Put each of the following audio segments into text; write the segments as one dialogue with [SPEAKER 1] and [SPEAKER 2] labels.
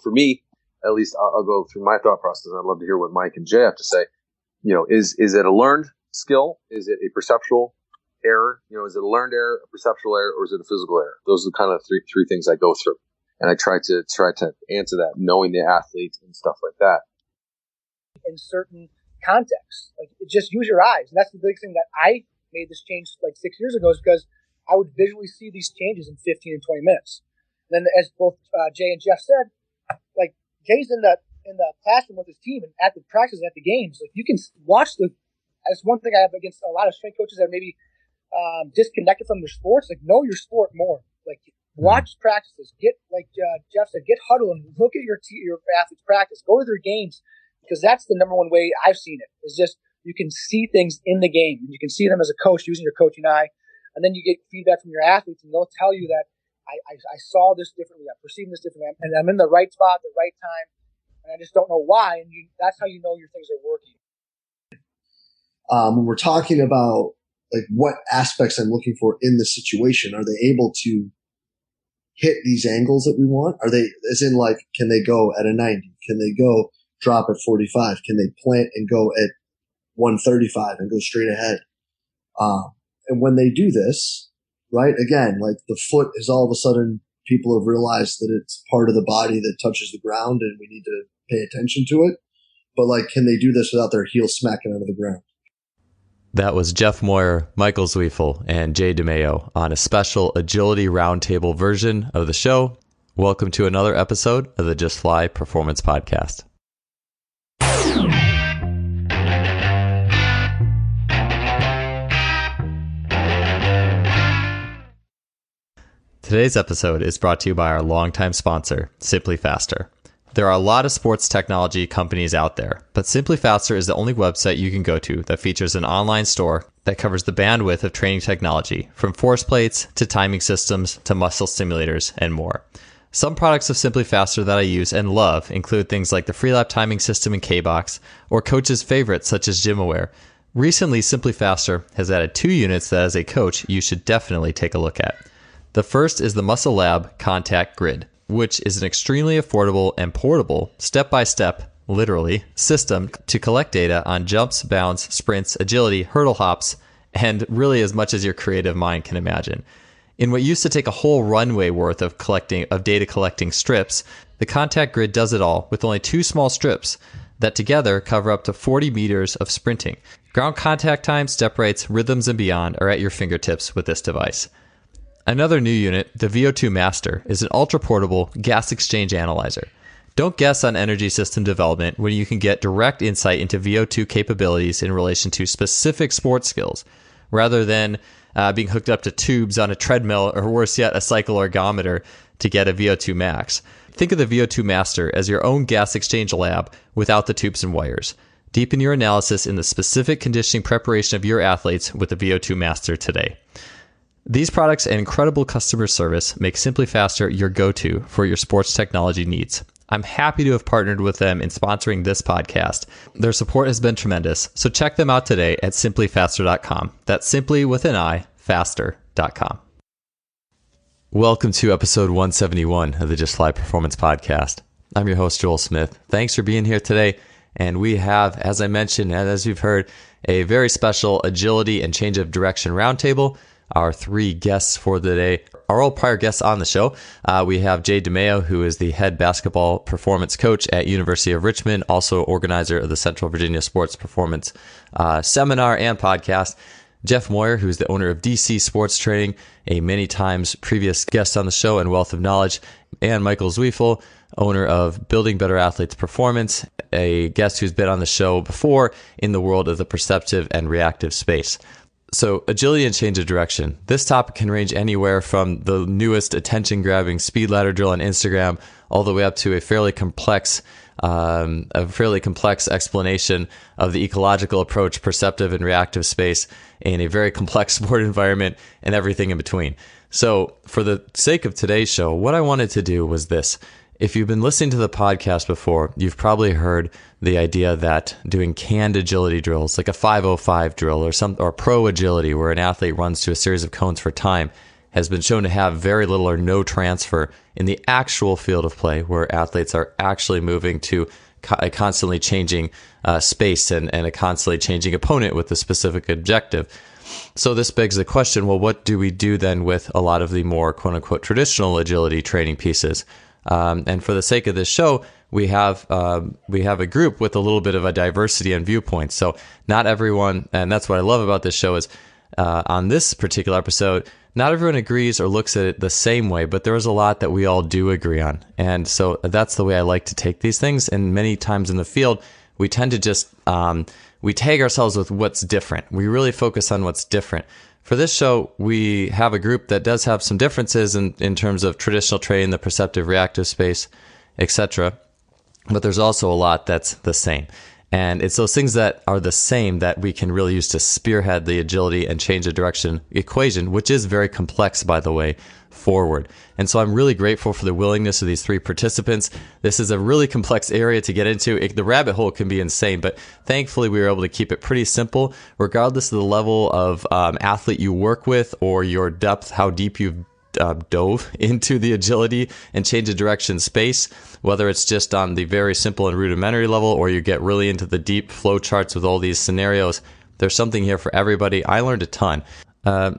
[SPEAKER 1] for me, at least I'll go through my thought process. I'd love to hear what Mike and Jay have to say. Is it a learned skill? Is it a perceptual error? Is it a learned error, a perceptual error, or is it a physical error? Those are kind of three things I go through. And I try to answer that, knowing the athlete and stuff like that.
[SPEAKER 2] In certain contexts, like just use your eyes. And that's the big thing that I made this change like 6 years ago, is because I would visually see these changes in 15 and 20 minutes. And then, as both Jay and Jeff said, like Jay's in the classroom with his team and at the practices, at the games. Like you can watch that's one thing I have against a lot of strength coaches that are maybe disconnected from their sports. Like know your sport more. Like watch practices. Get, like Jeff said, get huddle and look at your athletes practice. Go to their games, because that's the number one way I've seen it. Is just you can see things in the game. You can see them as a coach using your coaching eye, and then you get feedback from your athletes, and they'll tell you that I saw this differently, I'm perceiving this differently, and I'm in the right spot at the right time, and I just don't know why. And that's how you know your things are working.
[SPEAKER 3] When we're talking about like what aspects I'm looking for in the situation, are they able to hit these angles that we want? Are they, as in like, can they go at a 90? Can they go drop at 45? Can they plant and go at 135 and go straight ahead? And when they do this, right, again, like the foot is all of a sudden, people have realized that it's part of the body that touches the ground and we need to pay attention to it. But like, can they do this without their heel smacking out of the ground?
[SPEAKER 4] That was Jeff Moyer, Michael Zweifel, and Jay DeMayo on a special agility roundtable version of the show. Welcome to another episode of the Just Fly Performance Podcast. Today's episode is brought to you by our longtime sponsor, Simply Faster. There are a lot of sports technology companies out there, but Simply Faster is the only website you can go to that features an online store that covers the bandwidth of training technology, from force plates to timing systems to muscle stimulators and more. Some products of Simply Faster that I use and love include things like the Freelap timing system in K-Box, or coaches' favorites such as GymAware. Recently, Simply Faster has added 2 units that as a coach you should definitely take a look at. The first is the Muscle Lab Contact Grid, which is an extremely affordable and portable, step-by-step, literally, system to collect data on jumps, bounds, sprints, agility, hurdle hops, and really as much as your creative mind can imagine. In what used to take a whole runway worth of data collecting strips, the Contact Grid does it all with only 2 small strips that together cover up to 40 meters of sprinting. Ground contact time, step rates, rhythms, and beyond are at your fingertips with this device. Another new unit, the VO2 Master, is an ultra-portable gas exchange analyzer. Don't guess on energy system development when you can get direct insight into VO2 capabilities in relation to specific sports skills, rather than being hooked up to tubes on a treadmill, or worse yet, a cycle ergometer to get a VO2 max. Think of the VO2 Master as your own gas exchange lab without the tubes and wires. Deepen your analysis in the specific conditioning preparation of your athletes with the VO2 Master today. These products and incredible customer service make Simply Faster your go-to for your sports technology needs. I'm happy to have partnered with them in sponsoring this podcast. Their support has been tremendous, so check them out today at simplyfaster.com. That's simply with an I, faster.com. Welcome to episode 171 of the Just Fly Performance Podcast. I'm your host, Joel Smith. Thanks for being here today. And we have, as I mentioned, and as you've heard, a very special agility and change of direction roundtable. Our 3 guests for the day are all prior guests on the show. We have Jay DeMayo, who is the head basketball performance coach at University of Richmond, also organizer of the Central Virginia Sports Performance Seminar and podcast. Jeff Moyer, who is the owner of DC Sports Training, a many times previous guest on the show and wealth of knowledge, and Michael Zweifel, owner of Building Better Athletes Performance, a guest who's been on the show before in the world of the perceptive and reactive space. So agility and change of direction. This topic can range anywhere from the newest attention-grabbing speed ladder drill on Instagram all the way up to a fairly complex explanation of the ecological approach, perceptive and reactive space in a very complex sport environment and everything in between. So for the sake of today's show, what I wanted to do was this. If you've been listening to the podcast before, you've probably heard the idea that doing canned agility drills, like a 505 drill or pro agility, where an athlete runs to a series of cones for time, has been shown to have very little or no transfer in the actual field of play, where athletes are actually moving to a constantly changing space and a constantly changing opponent with a specific objective. So this begs the question, well, what do we do then with a lot of the more quote-unquote traditional agility training pieces? And for the sake of this show, we have a group with a little bit of a diversity and viewpoints. So not everyone, and that's what I love about this show, is on this particular episode, not everyone agrees or looks at it the same way, but there is a lot that we all do agree on. And so that's the way I like to take these things. And many times in the field, we tend to just, we tag ourselves with what's different. We really focus on what's different. For this show, we have a group that does have some differences in terms of traditional training, the perceptive reactive space, etc. But there's also a lot that's the same. And it's those things that are the same that we can really use to spearhead the agility and change the direction equation, which is very complex, by the way, forward. And so I'm really grateful for the willingness of these three participants. This is a really complex area to get into. The rabbit hole can be insane, but thankfully we were able to keep it pretty simple, regardless of the level of athlete you work with or your depth, how deep you've dove into the agility and change of direction space, whether it's just on the very simple and rudimentary level or you get really into the deep flow charts with all these scenarios. There's something here for everybody. I learned a ton.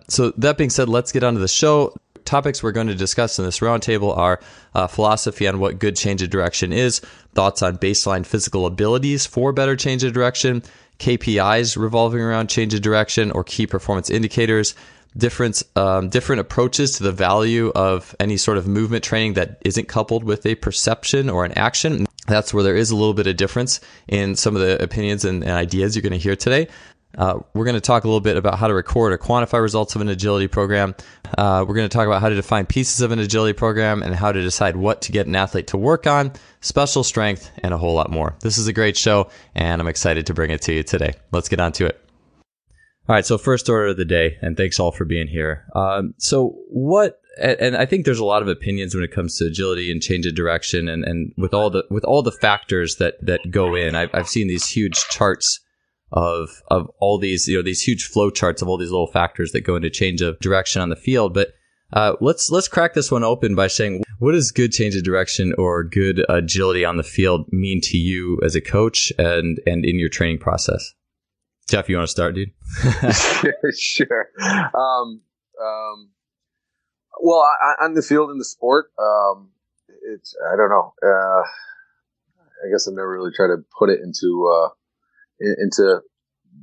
[SPEAKER 4] So that being said, let's get on to the show. Topics we're going to discuss in this roundtable are philosophy on what good change of direction is, thoughts on baseline physical abilities for better change of direction, KPIs revolving around change of direction or key performance indicators, different approaches to the value of any sort of movement training that isn't coupled with a perception or an action. That's where there is a little bit of difference in some of the opinions and ideas you're going to hear today. We're going to talk a little bit about how to record or quantify results of an agility program. We're going to talk about how to define pieces of an agility program and how to decide what to get an athlete to work on, special strength, and a whole lot more. This is a great show, and I'm excited to bring it to you today. Let's get on to it. All right, so first order of the day, and thanks all for being here. And I think there's a lot of opinions when it comes to agility and change of direction, and with all the factors that go in. I've seen these huge charts of all these, these huge flow charts of all these little factors that go into change of direction on the field. But let's crack this one open by saying, what does good change of direction or good agility on the field mean to you as a coach and in your training process? Jeff, you want to start, dude?
[SPEAKER 1] Sure. Well, on the field in the sport, it's, I don't know. I guess I've never really tried to put it into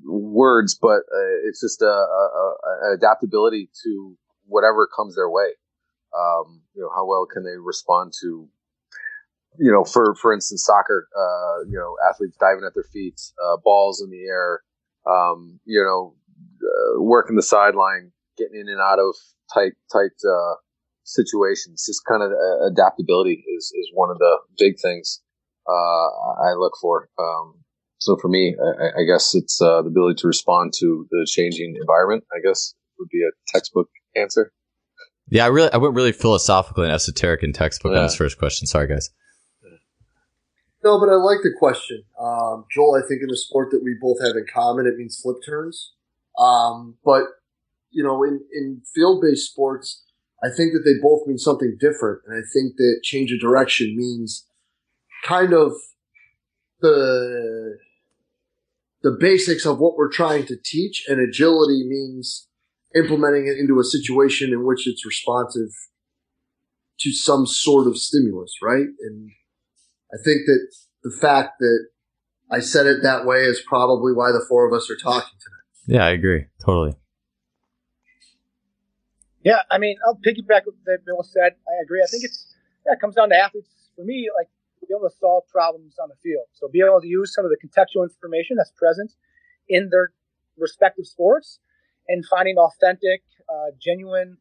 [SPEAKER 1] words, but it's just an adaptability to whatever comes their way. How well can they respond to, for instance, soccer, athletes diving at their feet, balls in the air, working the sideline, getting in and out of tight situations. Just kind of adaptability is one of the big things I look for. So for me, I guess it's the ability to respond to the changing environment, I guess would be a textbook answer.
[SPEAKER 4] Yeah, I went really philosophical and esoteric in textbook on this first question. Sorry, guys.
[SPEAKER 3] No, but I like the question. Joel, I think in the sport that we both have in common, it means flip turns. But, in field-based sports, I think that they both mean something different. And I think that change of direction means kind of the basics of what we're trying to teach, and agility means implementing it into a situation in which it's responsive to some sort of stimulus, right? And I think that the fact that I said it that way is probably why the four of us are talking today.
[SPEAKER 4] Yeah, I agree. Totally.
[SPEAKER 2] Yeah, I mean, I'll piggyback with what Bill said. I agree. I think it comes down to athletes, for me, like, be able to solve problems on the field. So be able to use some of the contextual information that's present in their respective sports and finding authentic, genuine,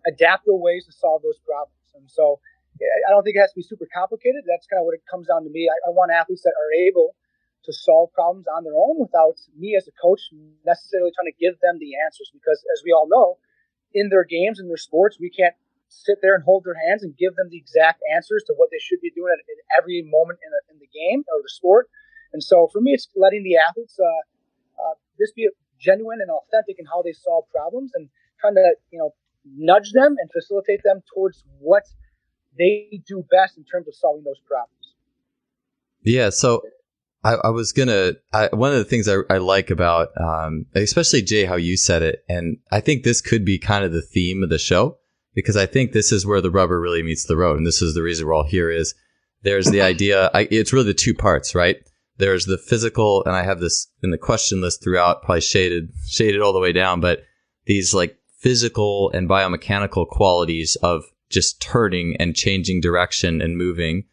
[SPEAKER 2] adaptable ways to solve those problems. And so I don't think it has to be super complicated. That's kind of what it comes down to me. I want athletes that are able to solve problems on their own without me as a coach necessarily trying to give them the answers. Because as we all know, in their games, in their sports, we can't sit there and hold their hands and give them the exact answers to what they should be doing at every moment in the game or the sport. And so for me, it's letting the athletes just be genuine and authentic in how they solve problems and trying to, nudge them and facilitate them towards what they do best in terms of solving those problems.
[SPEAKER 4] Yeah. So I was one of the things I like about, especially Jay, how you said it, and I think this could be kind of the theme of the show, because I think this is where the rubber really meets the road. And this is the reason we're all here is there's the idea, it's really the two parts, right? There's the physical, and I have this in the question list throughout, probably shaded all the way down, but these like physical and biomechanical qualities of just turning and changing direction and moving.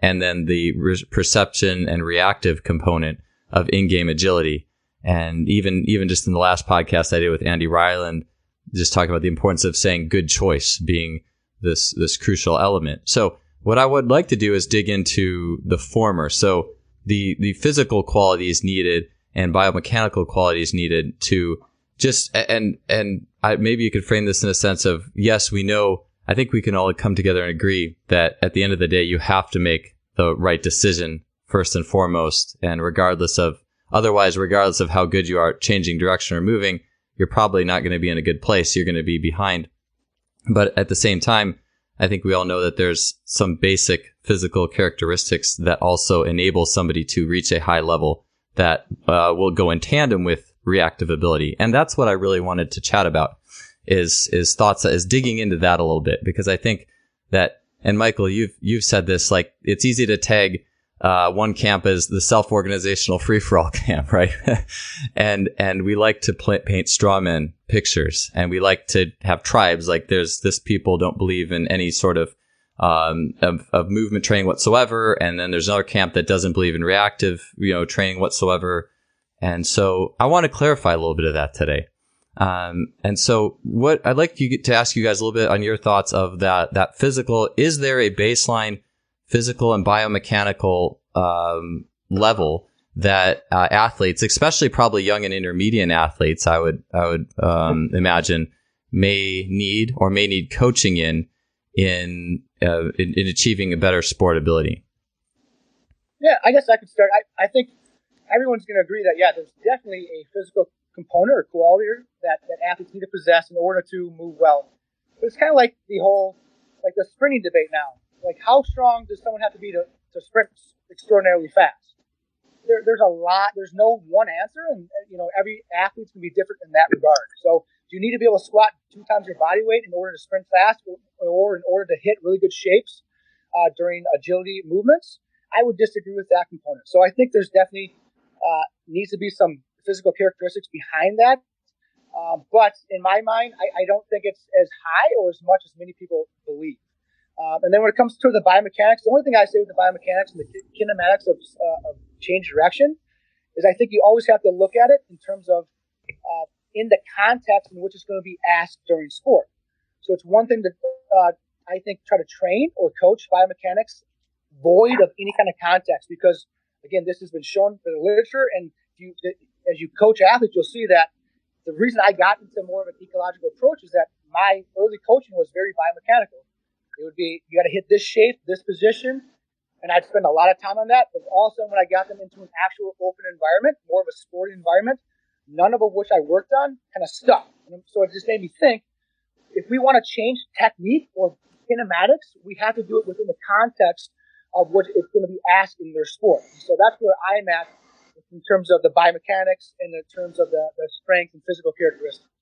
[SPEAKER 4] And then the perception and reactive component of in-game agility. And even just in the last podcast I did with Andy Ryland, just talking about the importance of saying good choice being this crucial element. So what I would like to do is dig into the former. So the physical qualities needed and biomechanical qualities needed to just, maybe you could frame this in a sense of, yes, we know, I think we can all come together and agree that at the end of the day, you have to make the right decision first and foremost. And regardless of how good you are at changing direction or moving, you're probably not going to be in a good place. You're going to be behind. But at the same time, I think we all know that there's some basic physical characteristics that also enable somebody to reach a high level that will go in tandem with reactive ability. And that's what I really wanted to chat about is thoughts, is digging into that a little bit, because I think that, and Michael, you've said this, like it's easy to tag one camp as the self-organizational free-for-all camp, right? and we like to paint straw man pictures, and we like to have tribes. Like there's this people don't believe in any sort of movement training whatsoever, and then there's another camp that doesn't believe in reactive, training whatsoever. And so I want to clarify a little bit of that today. And so what I'd like to ask you guys a little bit on your thoughts of that physical, is there a baseline physical and biomechanical, level that, athletes, especially probably young and intermediate athletes, I would imagine may need coaching in achieving a better sport ability?
[SPEAKER 2] Yeah, I guess I could start. I think everyone's going to agree that, yeah, there's definitely a physical component or quality that athletes need to possess in order to move well. But it's kind of like the sprinting debate now. Like, how strong does someone have to be to sprint extraordinarily fast? There's a lot. There's no one answer, and every athlete's going to be different in that regard. So, do you need to be able to squat 2 times your body weight in order to sprint fast, or in order to hit really good shapes during agility movements? I would disagree with that component. So, I think there's definitely needs to be some physical characteristics behind that. But in my mind, I don't think it's as high or as much as many people believe. And then when it comes to the biomechanics, the only thing I say with the biomechanics and the kinematics of change direction is I think you always have to look at it in terms of in the context in which it's going to be asked during sport. So it's one thing to, I think, try to train or coach biomechanics void of any kind of context, because, again, this has been shown in the literature, and as you coach athletes, you'll see that the reason I got into more of an ecological approach is that my early coaching was very biomechanical. It would be, you got to hit this shape, this position, and I'd spend a lot of time on that. But also when I got them into an actual open environment, more of a sporting environment, none of which I worked on kind of stuck. And so it just made me think, if we want to change technique or kinematics, we have to do it within the context of what it's going to be asked in their sport. And so that's where I'm at in terms of the biomechanics and in terms of the strength and physical characteristics.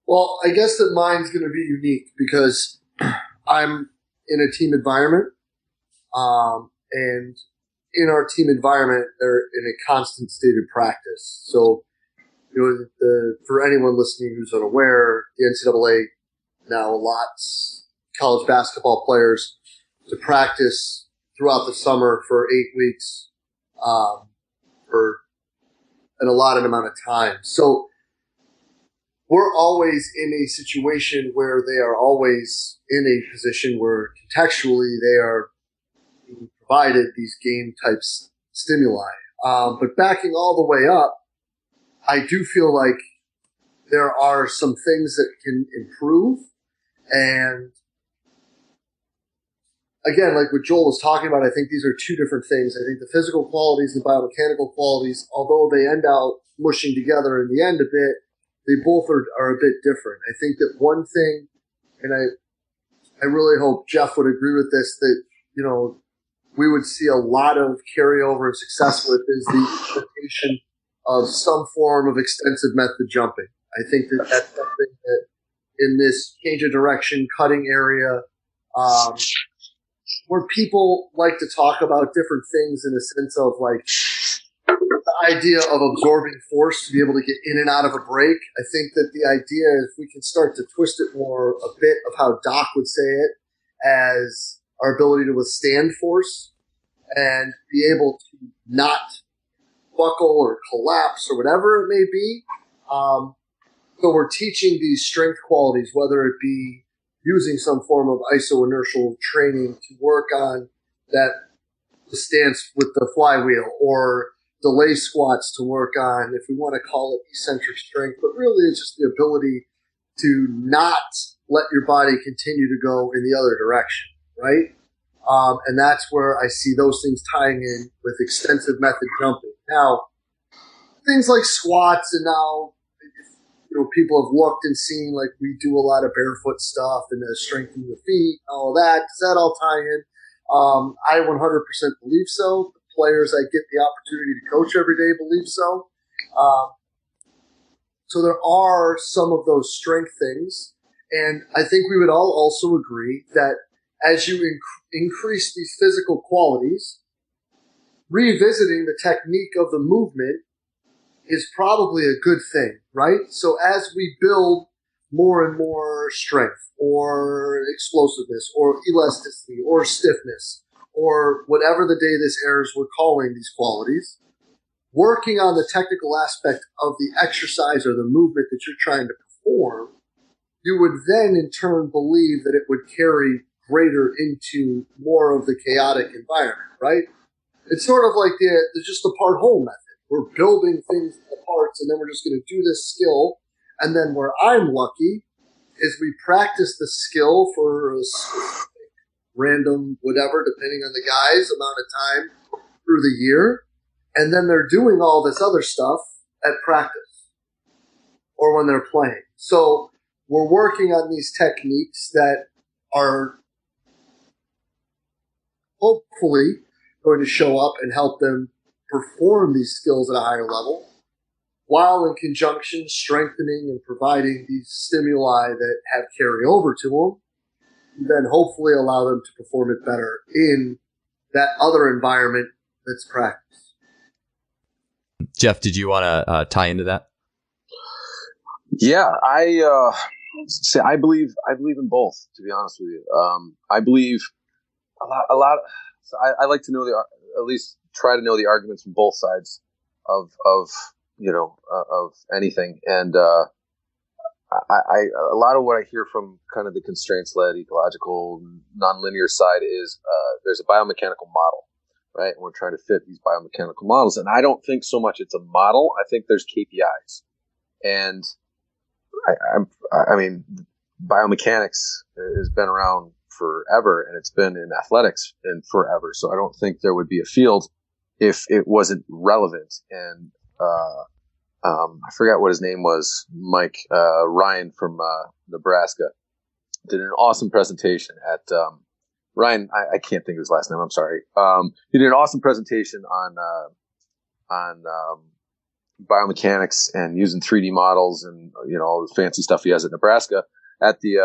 [SPEAKER 3] Well, I guess that mine's going to be unique because I'm in a team environment, and in our team environment, they're in a constant state of practice. So, for anyone listening who's unaware, the NCAA now allots college basketball players to practice throughout the summer for 8 weeks, for an allotted amount of time. So we're always in a situation where they are always in a position where contextually they are being provided these game type stimuli. But backing all the way up, I do feel like there are some things that can improve. And again, like what Joel was talking about, I think these are two different things. I think the physical qualities, the biomechanical qualities, although they end out mushing together in the end a bit, they both are a bit different. I think that one thing, and I really hope Jeff would agree with this, that, we would see a lot of carryover and success with is the implementation of some form of extensive method jumping. I think that that's something that in this change of direction, cutting area, where people like to talk about different things in a sense of like the idea of absorbing force to be able to get in and out of a break. I think that the idea is we can start to twist it more a bit of how Doc would say it as our ability to withstand force and be able to not buckle or collapse or whatever it may be. So we're teaching these strength qualities, whether it be using some form of iso-inertial training to work on that stance with the flywheel, or delay squats to work on, if we want to call it eccentric strength, but really it's just the ability to not let your body continue to go in the other direction, right? And that's where I see those things tying in with extensive method jumping. Now, things like squats, and now, people have looked and seen, like, we do a lot of barefoot stuff and strengthening the feet, all of that. Does that all tie in? I 100% believe so. The players I get the opportunity to coach every day believe so. So there are some of those strength things. And I think we would all also agree that as you increase these physical qualities, revisiting the technique of the movement is probably a good thing, right? So as we build more and more strength or explosiveness or elasticity or stiffness or whatever the day this airs we're calling these qualities, working on the technical aspect of the exercise or the movement that you're trying to perform, you would then in turn believe that it would carry greater into more of the chaotic environment, right? It's sort of like just the part whole method. We're building things into parts, and then we're just going to do this skill. And then where I'm lucky is we practice the skill for a random whatever, depending on the guy's amount of time through the year. And then they're doing all this other stuff at practice or when they're playing. So we're working on these techniques that are hopefully going to show up and help them perform these skills at a higher level, while in conjunction strengthening and providing these stimuli that have carry over to them, then hopefully allow them to perform it better in that other environment that's practice.
[SPEAKER 4] Jeff, did you want to tie into that?
[SPEAKER 1] Yeah, I believe in both, to be honest with you. I believe a lot. So I like to know at least try to know the arguments from both sides of anything. And a lot of what I hear from kind of the constraints-led, ecological, nonlinear side is there's a biomechanical model, right? And we're trying to fit these biomechanical models. And I don't think so much it's a model. I think there's KPIs. And I mean, biomechanics has been around forever, and it's been in athletics and forever. So I don't think there would be a field if it wasn't relevant. And I forgot what his name was. Mike Ryan from Nebraska did an awesome presentation at Ryan. I can't think of his last name. I'm sorry. He did an awesome presentation on biomechanics and using 3D models and all the fancy stuff he has at Nebraska at the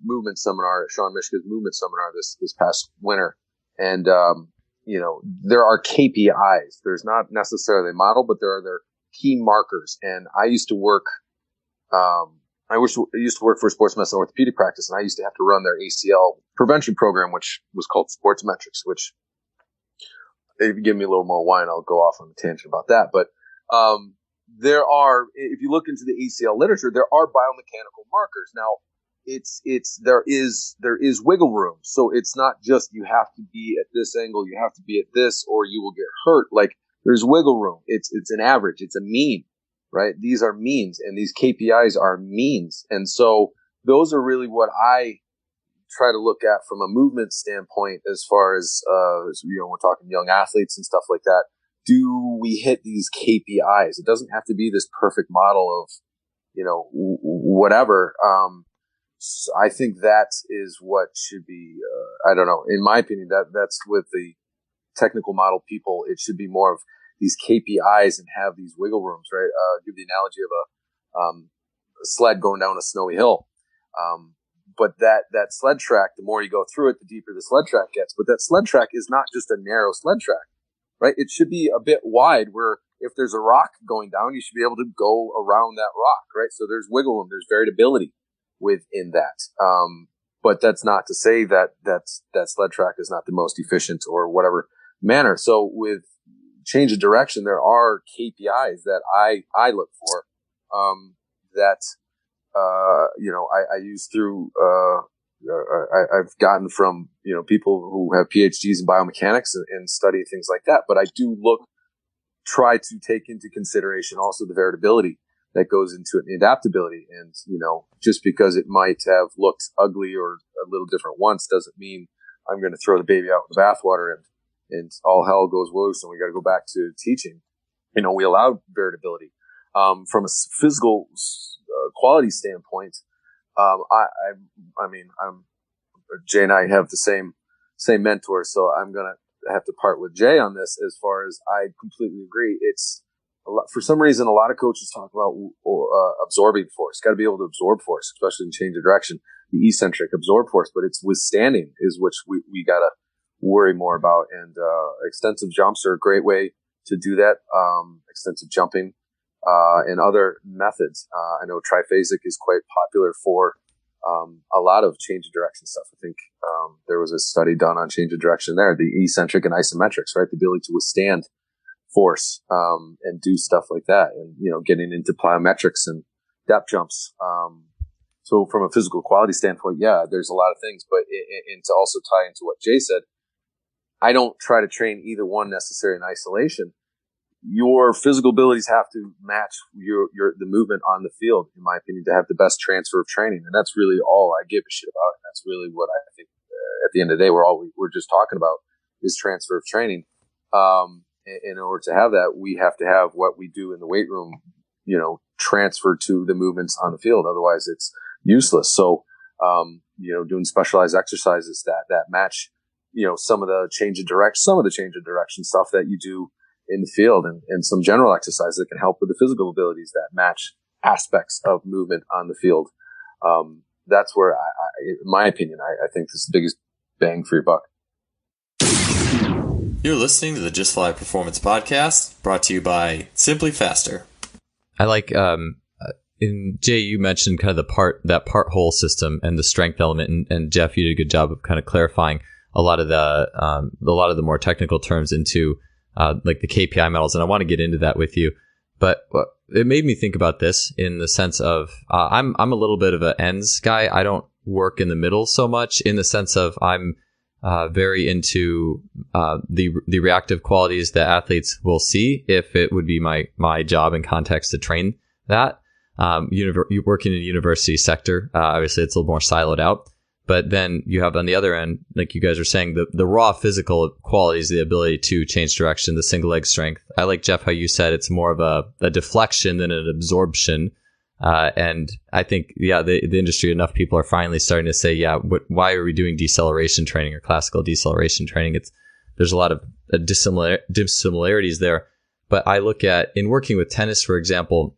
[SPEAKER 1] movement seminar, Sean Mishka's movement seminar this past winter. And there are KPIs. There's not necessarily a model, but there are key markers. And I used to work. I used to work for a sports medicine orthopedic practice, and I used to have to run their ACL prevention program, which was called Sports Metrics. Which, if you give me a little more wine, I'll go off on a tangent about that. But there are, if you look into the ACL literature, there are biomechanical markers. Now, there is wiggle room. So it's not just you have to be at this angle, you have to be at this, or you will get hurt. Like, there's wiggle room. It's an average. It's a mean, right? These are means, and these KPIs are means. And so those are really what I try to look at from a movement standpoint, as far as, we're talking young athletes and stuff like that. Do we hit these KPIs? It doesn't have to be this perfect model of, whatever. I think that is what should be, I don't know, in my opinion, that's with the technical model people, it should be more of these KPIs and have these wiggle rooms, right? Give the analogy of a sled going down a snowy hill. But that sled track, the more you go through it, the deeper the sled track gets. But that sled track is not just a narrow sled track, right? It should be a bit wide where if there's a rock going down, you should be able to go around that rock, right? So there's wiggle room, there's variability within that. But that's not to say that sled track is not the most efficient or whatever manner. So with change of direction, there are KPIs that I look for, that, I use through, I've gotten from, people who have PhDs in biomechanics and study things like that. But I do try to take into consideration also the variability that goes into it, the adaptability. And, just because it might have looked ugly or a little different once doesn't mean I'm going to throw the baby out with the bathwater and all hell goes loose and we got to go back to teaching. We allow variability. From a physical quality standpoint, Jay and I have the same mentor, so I'm going to have to part with Jay on this as far as I completely agree. It's for some reason, a lot of coaches talk about absorbing force. Got to be able to absorb force, especially in change of direction. The eccentric absorb force, but it's withstanding is which we got to worry more about. And extensive jumps are a great way to do that. Extensive jumping and other methods. I know triphasic is quite popular for a lot of change of direction stuff. I think there was a study done on change of direction there. The eccentric and isometrics, right? The ability to withstand force and do stuff like that, and getting into plyometrics and depth jumps. So from a physical quality standpoint, yeah, there's a lot of things, but and to also tie into what Jay said, I don't try to train either one necessarily in isolation. Your physical abilities have to match the movement on the field, in my opinion, to have the best transfer of training, and that's really all I give a shit about. And that's really what I think. At the end of the day, we're just talking about is transfer of training. In order to have that, we have to have what we do in the weight room, transfer to the movements on the field. Otherwise, it's useless. So, doing specialized exercises that match, some of the change of direction stuff that you do in the field, and some general exercises that can help with the physical abilities that match aspects of movement on the field. That's where, in my opinion, I think this is the biggest bang for your buck.
[SPEAKER 4] You're listening to the Just Fly Performance Podcast, brought to you by Simply Faster. I like, in Jay, you mentioned kind of that part whole system and the strength element, and Jeff, you did a good job of kind of clarifying a lot of the more technical terms into like the KPI models, and I want to get into that with you. But it made me think about this in the sense of I'm a little bit of an ends guy. I don't work in the middle so much, in the sense of I'm very into the reactive qualities that athletes will see if it would be my job and context to train that. You working in a university sector, obviously it's a little more siloed out. But then you have on the other end, like you guys are saying, the raw physical qualities, the ability to change direction, the single leg strength. I like, Jeff, how you said it's more of a deflection than an absorption. And I think, the industry, enough people are finally starting to say, why are we doing deceleration training or classical deceleration training? There's a lot of dissimilarities there. But I look at, in working with tennis, for example,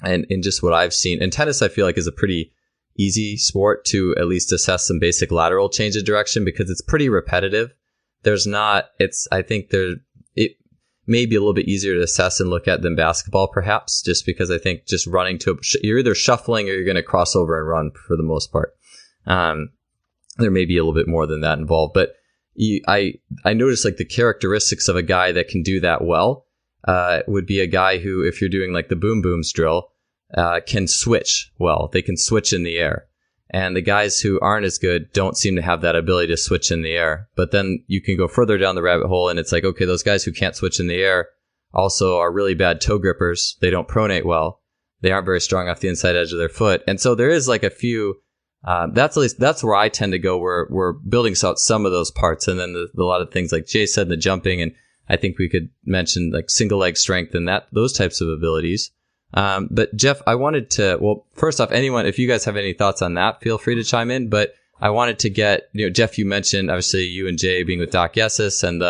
[SPEAKER 4] and in just what I've seen, and tennis I feel like is a pretty easy sport to at least assess some basic lateral change of direction because it's pretty repetitive. I think it may be a little bit easier to assess and look at than basketball, perhaps, just because I think just running you're either shuffling or you're going to cross over and run for the most part. There may be a little bit more than that involved, but I noticed like the characteristics of a guy that can do that well would be a guy who, if you're doing like the boom booms drill, can switch well. They can switch in the air. And the guys who aren't as good don't seem to have that ability to switch in the air. But then you can go further down the rabbit hole and it's like, okay, those guys who can't switch in the air also are really bad toe grippers. They don't pronate well. They aren't very strong off the inside edge of their foot. And so there is like a few, that's where I tend to go, where we're building out some of those parts. And then a lot of things like Jay said, the jumping. And I think we could mention like single leg strength and those types of abilities. But Jeff, I wanted to, well, first off, anyone, if you guys have any thoughts on that, feel free to chime in. But I wanted to get, Jeff, you mentioned obviously you and Jay being with Doc Yesus, and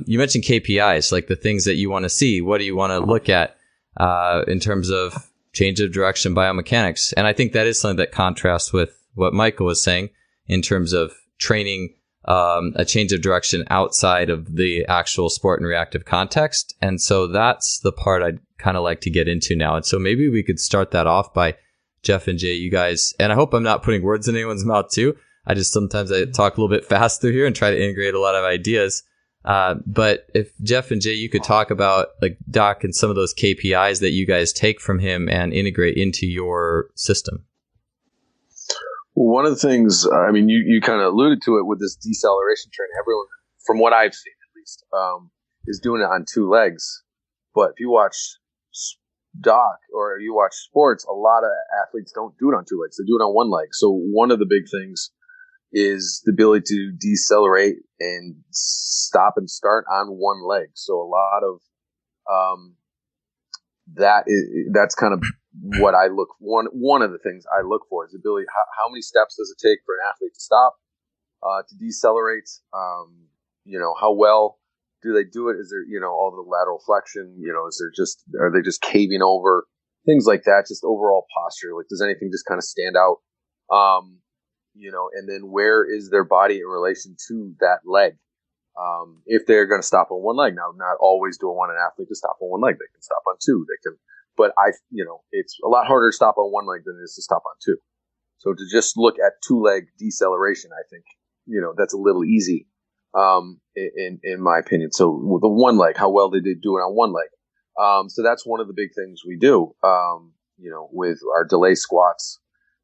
[SPEAKER 4] you mentioned KPIs, like the things that you want to see. What do you want to look at in terms of change of direction biomechanics? And I think that is something that contrasts with what Michael was saying in terms of training a change of direction outside of the actual sport and reactive context. And so that's the part I'd kind of like to get into now. And so maybe we could start that off by Jeff and Jay, you guys, and I hope I'm not putting words in anyone's mouth too. I talk a little bit fast through here and try to integrate a lot of ideas. But if Jeff and Jay, you could talk about like Doc and some of those KPIs that you guys take from him and integrate into your system.
[SPEAKER 1] One of the things, you kind of alluded to it with this deceleration training. Everyone, from what I've seen at least, is doing it on two legs. But if you watch Doc or you watch sports, a lot of athletes don't do it on two legs. They do it on one leg. So one of the big things is the ability to decelerate and stop and start on one leg. So a lot of that's kind of what I look. One of the things I look for is the ability. How many steps does it take for an athlete to stop, to decelerate? How well do they do it? Is there all the lateral flexion? Are they just caving over? Things like that. Just overall posture. Like, does anything just kind of stand out? And then where is their body in relation to that leg? If they're going to stop on one leg. Now, not always do I want an athlete to stop on one leg. They can stop on two. But it's a lot harder to stop on one leg than it is to stop on two. So to just look at two leg deceleration, I think, that's a little easy, in my opinion. So with the one leg, how well did they do it on one leg? So that's one of the big things we do, with our delay squats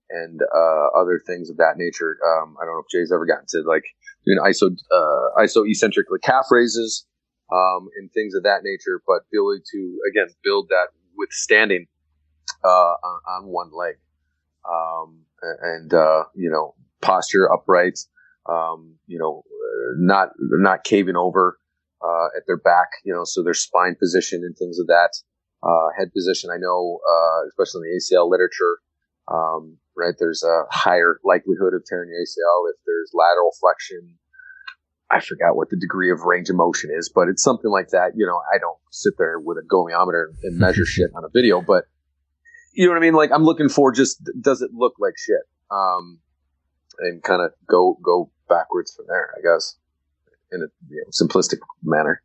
[SPEAKER 1] and other things of that nature. I don't know if Jay's ever gotten to like doing iso eccentric like calf raises, and things of that nature, but ability to again build that withstanding on one leg, and posture upright, not caving over at their back, so their spine position and things of that, head position. I know, especially in the ACL literature. Right, there's a higher likelihood of tearing your ACL if there's lateral flexion. I forgot what the degree of range of motion is, but it's something like that. I don't sit there with a goniometer and measure shit on a video, but you know what I mean? Like, I'm looking for just, does it look like shit? And kind of go backwards from there, I guess, in a simplistic manner.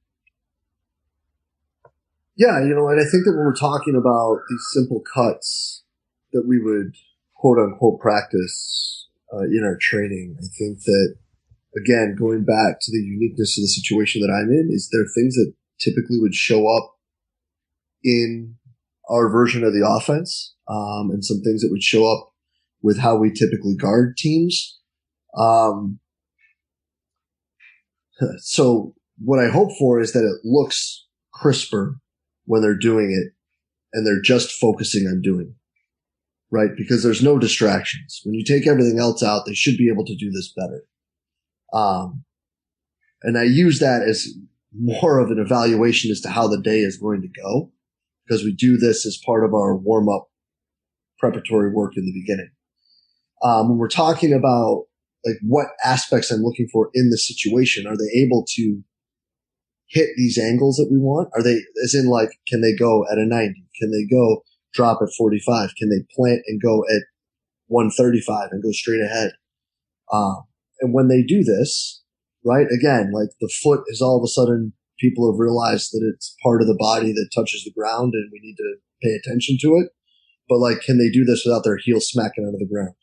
[SPEAKER 3] Yeah, and I think that when we're talking about these simple cuts that we would quote unquote practice in our training, I think that, again, going back to the uniqueness of the situation that I'm in, is there things that typically would show up in our version of the offense, and some things that would show up with how we typically guard teams. So what I hope for is that it looks crisper when they're doing it and they're just focusing on doing it. Right? Because there's no distractions. When you take everything else out, they should be able to do this better. And I use that as more of an evaluation as to how the day is going to go, because we do this as part of our warm-up preparatory work in the beginning. When we're talking about like what aspects I'm looking for in the situation, are they able to hit these angles that we want? Are they, as in like, can they go at a 90? Can they go drop at 45? Can they plant and go at 135 and go straight ahead? And when they do this, right, again, like the foot is all of a sudden, people have realized that it's part of the body that touches the ground and we need to pay attention to it. But like, can they do this without their heel smacking out of the ground?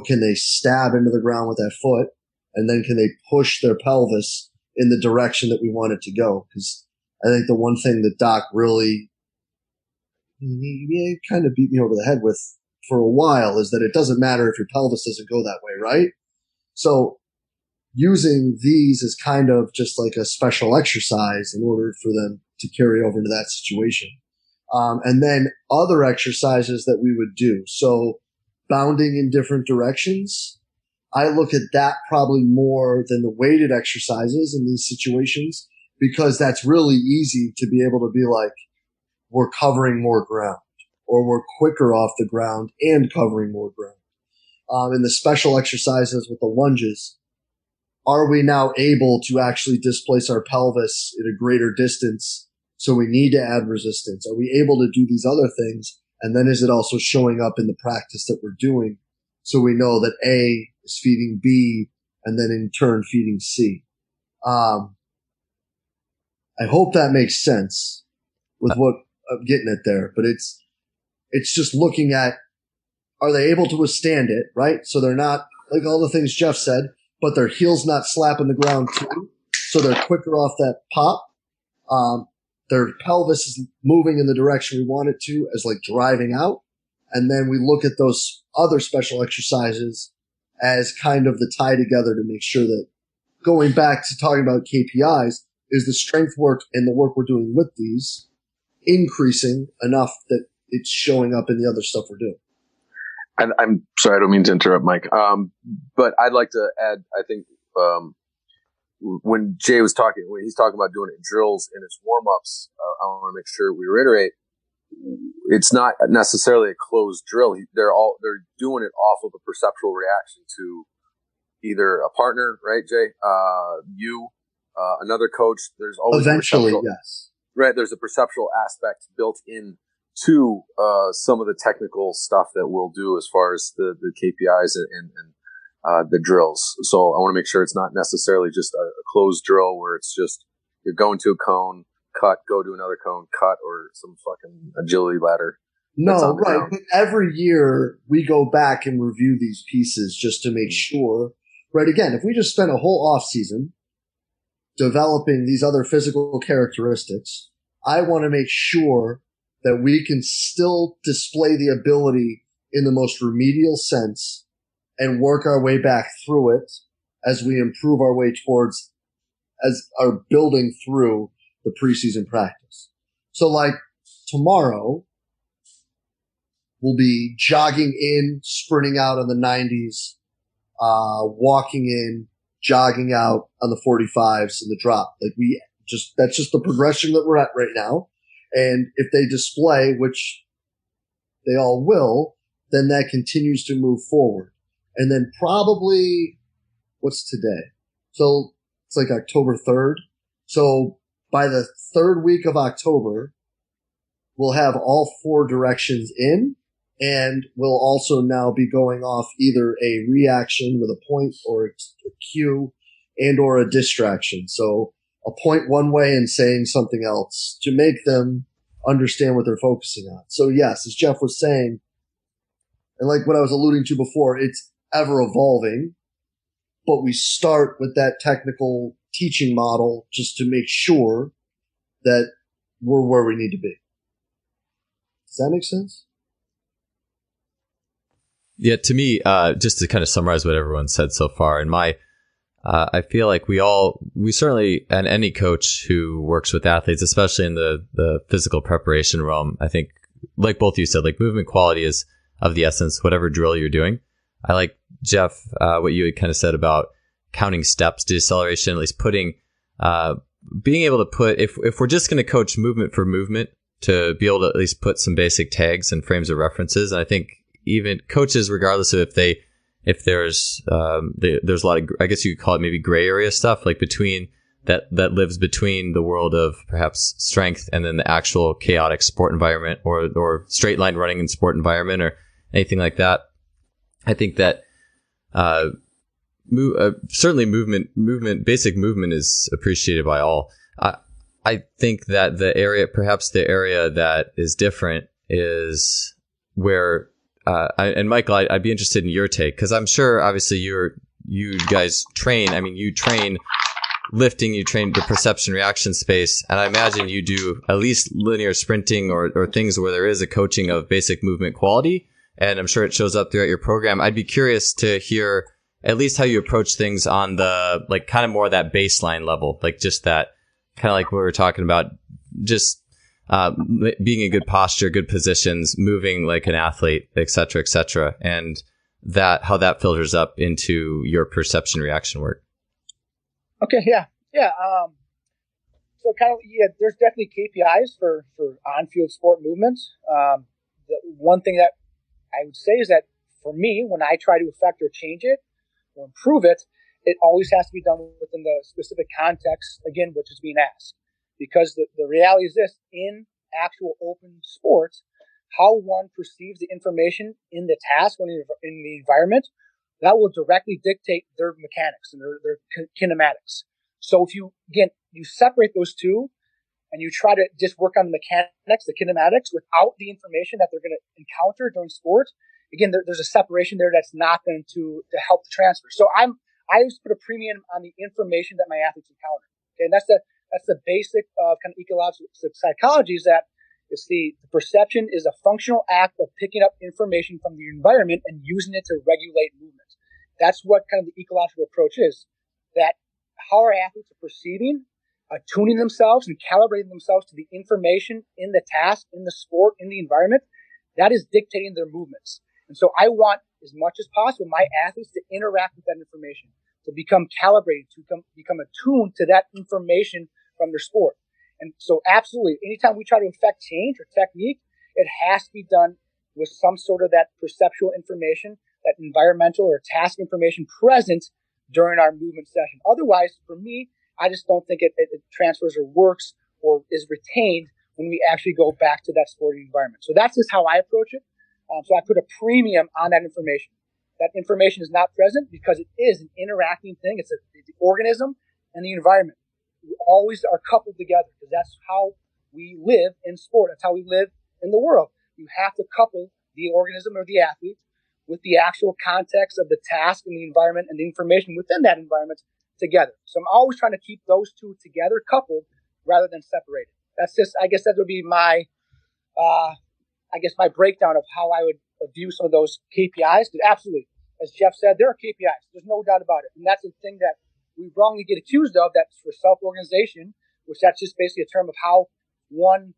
[SPEAKER 3] Can they stab into the ground with that foot, and then can they push their pelvis in the direction that we want it to go? Because I think the one thing that Doc really he kind of beat me over the head with for a while is that it doesn't matter if your pelvis doesn't go that way, right? So using these as kind of just like a special exercise in order for them to carry over into that situation. And then other exercises that we would do. So bounding in different directions. I look at that probably more than the weighted exercises in these situations, because that's really easy to be able to be like, we're covering more ground, or we're quicker off the ground and covering more ground. In the special exercises with the lunges, are we now able to actually displace our pelvis at a greater distance? So we need to add resistance. Are we able to do these other things? And then is it also showing up in the practice that we're doing? So we know that A is feeding B and then in turn feeding C. I hope that makes sense with what I'm getting at there, but it's just looking at, are they able to withstand it, right? So they're not, like all the things Jeff said, but their heel's not slapping the ground too. So they're quicker off that pop. Their pelvis is moving in the direction we want it to, as like driving out. And then we look at those other special exercises as kind of the tie together to make sure that, going back to talking about KPIs, is the strength work and the work we're doing with these increasing enough that it's showing up in the other stuff we're doing.
[SPEAKER 1] And I'm sorry, I don't mean to interrupt, Mike. But I'd like to add, I think, when Jay was talking, when he's talking about doing it in drills in his warm-ups, I want to make sure we reiterate, it's not necessarily a closed drill. They're doing it off of a perceptual reaction to either a partner, right, Jay? Another coach. There's always
[SPEAKER 3] eventually, yes.
[SPEAKER 1] Right. There's a perceptual aspect built in to some of the technical stuff that we'll do as far as the KPIs and the drills. So I want to make sure it's not necessarily just a closed drill where it's just you're going to a cone, cut, go to another cone, cut, or some fucking agility ladder.
[SPEAKER 3] No, right. But every year we go back and review these pieces just to make sure. Right. Again, if we just spent a whole off season developing these other physical characteristics, I want to make sure that we can still display the ability in the most remedial sense and work our way back through it as we improve our way towards, as our building through the preseason practice. So like tomorrow, we'll be jogging in, sprinting out on the 90s, walking in, jogging out on the 45s and the drop. Like that's just the progression that we're at right now. And if they display, which they all will, then that continues to move forward. And then probably, what's today? So it's like October 3rd. So by the third week of October, we'll have all four directions in, and we'll also now be going off either a reaction with a point or a cue and or a distraction. So a point one way and saying something else to make them understand what they're focusing on. So yes, as Jeff was saying, and like what I was alluding to before, it's ever evolving, but we start with that technical teaching model just to make sure that we're where we need to be. Does that make sense?
[SPEAKER 4] Yeah, to me, just to kind of summarize what everyone said so far, in my I feel like we certainly, and any coach who works with athletes, especially in the physical preparation realm, I think, like both you said, like movement quality is of the essence, whatever drill you're doing. I like, Jeff, what you had kind of said about counting steps, deceleration, at least being able to put, if we're just going to coach movement for movement, to be able to at least put some basic tags and frames of references. And I think even coaches, regardless of if there's a lot of, I guess you could call it maybe gray area stuff, like between that lives between the world of perhaps strength and then the actual chaotic sport environment or straight line running in sport environment or anything like that. I think that certainly basic movement is appreciated by all. I think that the area that is different is where, and Michael, I'd be interested in your take, because I'm sure obviously you guys train. I mean, you train lifting, you train the perception reaction space, and I imagine you do at least linear sprinting or things where there is a coaching of basic movement quality, and I'm sure it shows up throughout your program. I'd be curious to hear at least how you approach things on the, like, kind of more that baseline level, like just that kind of like what we were talking about, just being in good posture, good positions, moving like an athlete, et cetera, and how that filters up into your perception reaction work.
[SPEAKER 2] Okay, yeah. So kind of, yeah, there's definitely KPIs for on-field sport movements. The one thing that I would say is that for me, when I try to affect or change it or improve it, it always has to be done within the specific context, again, which is being asked. Because the reality is this, in actual open sports, how one perceives the information in the task or in the environment, that will directly dictate their mechanics and their kinematics. So if you separate those two and you try to just work on the mechanics, the kinematics, without the information that they're going to encounter during sport, again, there's a separation there that's not going to help the transfer. So I always put a premium on the information that my athletes encounter. Okay, and that's the basic of kind of ecological psychology, is that it's the perception is a functional act of picking up information from the environment and using it to regulate movement. That's what kind of the ecological approach is, that how our athletes are perceiving, tuning themselves and calibrating themselves to the information in the task, in the sport, in the environment, that is dictating their movements. And so I want, as much as possible, my athletes to interact with that information, to become calibrated, to become attuned to that information from their sport. And so absolutely, anytime we try to affect change or technique, it has to be done with some sort of that perceptual information, that environmental or task information present during our movement session. Otherwise, for me, I just don't think it transfers or works or is retained when we actually go back to that sporting environment. So that's just how I approach it. So I put a premium on that information. That information is not present because it is an interacting thing. It's the organism and the environment. We always are coupled together because that's how we live in sport. That's how we live in the world. You have to couple the organism or the athlete with the actual context of the task and the environment and the information within that environment together. So I'm always trying to keep those two together, coupled, rather than separated. That's just, I guess that would be my breakdown of how I would view some of those KPIs. Because absolutely, as Jeff said, there are KPIs. There's no doubt about it. And that's the thing that we wrongly get accused of, that's for self-organization, which that's just basically a term of how one,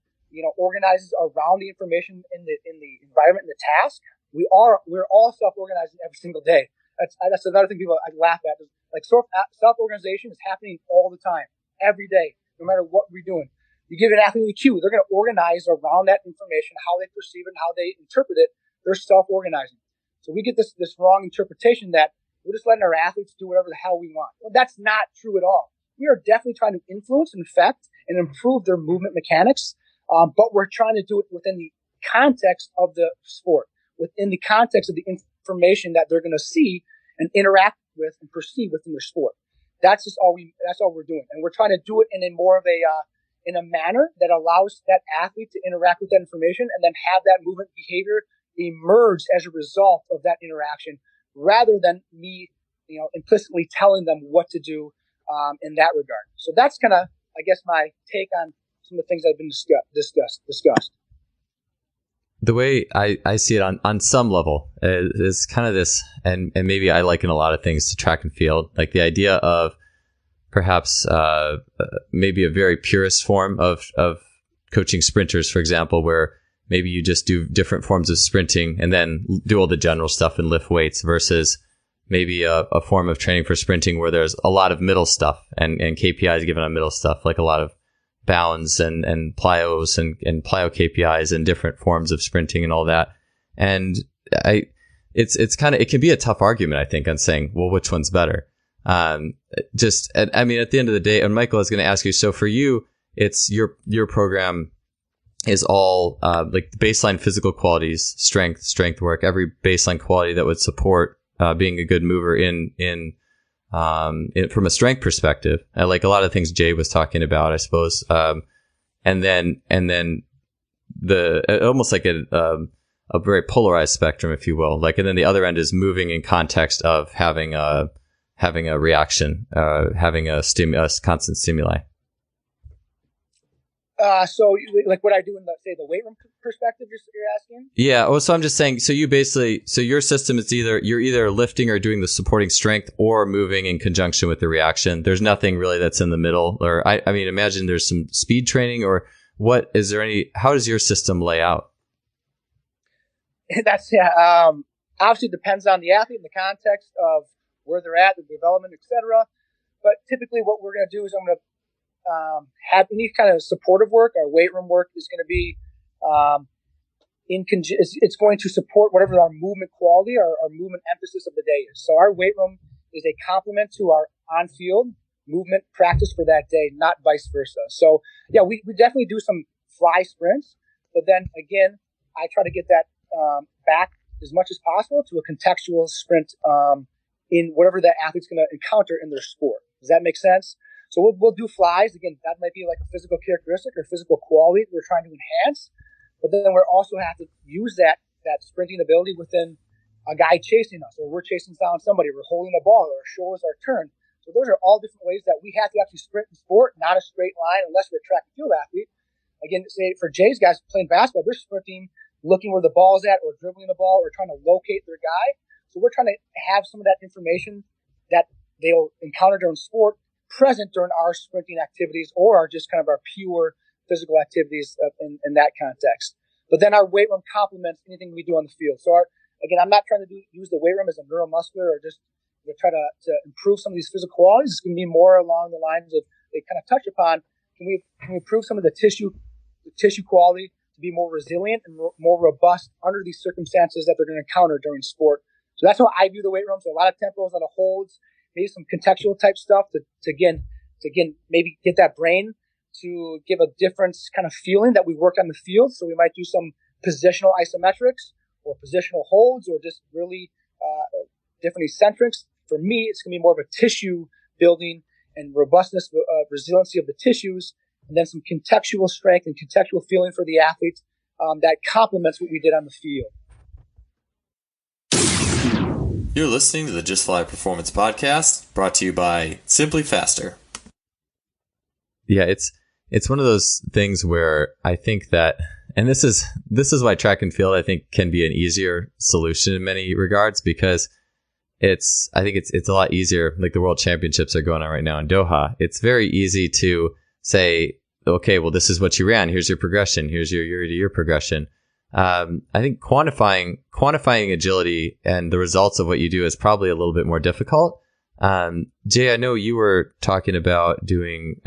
[SPEAKER 2] organizes around the information in the environment and the task. We're all self-organizing every single day. That's another thing people laugh at. Like self-organization is happening all the time, every day, no matter what we're doing. You give an athlete a cue, they're going to organize around that information, how they perceive it, and how they interpret it. They're self-organizing. So we get this wrong interpretation that we're just letting our athletes do whatever the hell we want. Well, that's not true at all. We are definitely trying to influence and affect and improve their movement mechanics, but we're trying to do it within the context of the sport, within the context of the information that they're going to see and interact with and perceive within their sport. That's all we're doing, and we're trying to do it in a more of in a manner that allows that athlete to interact with that information and then have that movement behavior emerge as a result of that interaction, rather than me, implicitly telling them what to do in that regard. So that's kind of, I guess, my take on some of the things that have been discussed.
[SPEAKER 4] The way I see it on some level is kind of this, and maybe I liken a lot of things to track and field, like the idea of perhaps maybe a very purist form of coaching sprinters, for example, where maybe you just do different forms of sprinting and then do all the general stuff and lift weights, versus maybe a form of training for sprinting where there's a lot of middle stuff and KPIs given on middle stuff, like a lot of bounds and plyos and plyo KPIs and different forms of sprinting and all that. And it's kind of, it can be a tough argument, I think, on saying, well, which one's better? I mean, at the end of the day, and Michael, I was going to ask you, so for you, it's your program is all like baseline physical qualities, strength work, every baseline quality that would support being a good mover from a strength perspective, like a lot of things Jay was talking about, I suppose. And then the almost like a very polarized spectrum, if you will. Like, and then the other end is moving in context of having a reaction, having a constant stimuli.
[SPEAKER 2] So like what I do in the weight room perspective, you're asking?
[SPEAKER 4] Yeah. Oh, so I'm just saying, so you basically, so your system is you're either lifting or doing the supporting strength or moving in conjunction with the reaction. There's nothing really that's in the middle, or I mean, imagine there's some speed training, or what, is there any, how does your system lay out?
[SPEAKER 2] That's, obviously depends on the athlete and the context of where they're at, the development, etc. But typically what we're going to do is I'm going to have any kind of supportive work, our weight room work is going to be it's going to support whatever our movement quality or our movement emphasis of the day is. So our weight room is a complement to our on-field movement practice for that day, not vice versa. So yeah, we definitely do some fly sprints, but then again, I try to get that back as much as possible to a contextual sprint in whatever that athlete's going to encounter in their sport. Does that make sense? So we'll do flies. Again, that might be like a physical characteristic or physical quality that we're trying to enhance. But then we also have to use that sprinting ability within a guy chasing us, or we're chasing down somebody, we're holding a ball, or our shoulders our turn. So those are all different ways that we have to actually sprint in sport, not a straight line unless we're a track and field athlete. Again, say for Jay's guys playing basketball, they're sprinting, looking where the ball's at, or dribbling the ball, or trying to locate their guy. So we're trying to have some of that information that they'll encounter during sport present during our sprinting activities or our just kind of our pure physical activities in that context. But then our weight room complements anything we do on the field. So again, I'm not trying to use the weight room as a neuromuscular or just try to improve some of these physical qualities. It's going to be more along the lines of they kind of touch upon can we improve some of the tissue quality to be more resilient and more robust under these circumstances that they're going to encounter during sport. So that's how I view the weight room. So a lot of tempos, a lot of holds, maybe some contextual type stuff to again maybe get that brain to give a different kind of feeling that we worked on the field. So we might do some positional isometrics or positional holds or just really different eccentrics. For me, it's going to be more of a tissue building and robustness, resiliency of the tissues, and then some contextual strength and contextual feeling for the athlete that complements what we did on the field.
[SPEAKER 4] You're listening to the Just Fly Performance Podcast, brought to you by Simply Faster. Yeah, it's one of those things where I think that, and this is why track and field I think can be an easier solution in many regards, because I think it's a lot easier. Like the World Championships are going on right now in Doha. It's very easy to say, okay, well, this is what you ran. Here's your progression. Here's your year-to-year progression. I think quantifying agility and the results of what you do is probably a little bit more difficult. Jay, I know you were talking about doing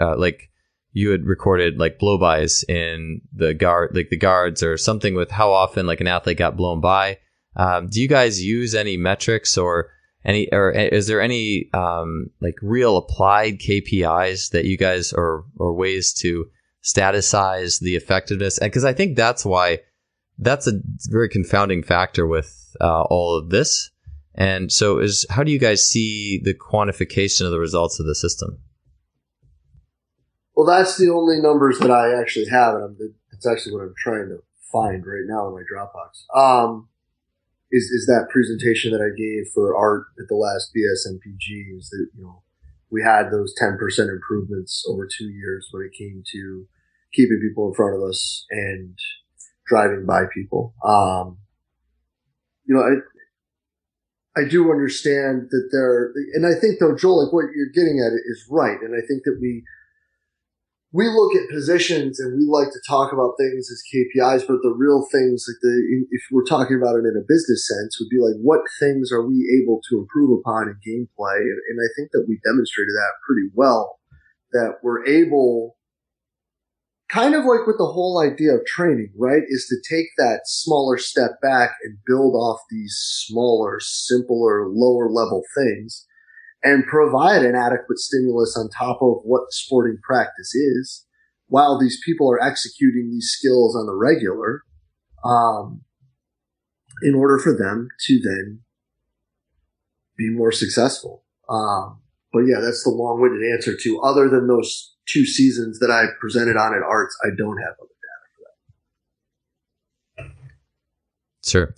[SPEAKER 4] you had recorded like blow-bys in the guards or something with how often like an athlete got blown by. Do you guys use any metrics or is there any like real applied KPIs that you guys or ways to staticize the effectiveness? And because I think that's a very confounding factor with all of this. And so how do you guys see the quantification of the results of the system?
[SPEAKER 3] Well, that's the only numbers that I actually have, and it's actually what I'm trying to find right now in my Dropbox. Is that presentation that I gave for art at the last BSMPG? Is that we had those 10% improvements over 2 years when it came to keeping people in front of us and driving by people. I do understand that and I think though, Joel, like what you're getting at is right, and I think that we look at positions and we like to talk about things as KPIs, but the real things, if we're talking about it in a business sense, would be like, what things are we able to improve upon in gameplay? And I think that we demonstrated that pretty well, that we're able, kind of like with the whole idea of training, right, is to take that smaller step back and build off these smaller, simpler, lower level things and provide an adequate stimulus on top of what sporting practice is while these people are executing these skills on the regular, in order for them to then be more successful. But yeah, that's the long-winded answer to, other than those 2 seasons that I presented on at Arts, I don't have other data for that.
[SPEAKER 4] Sure.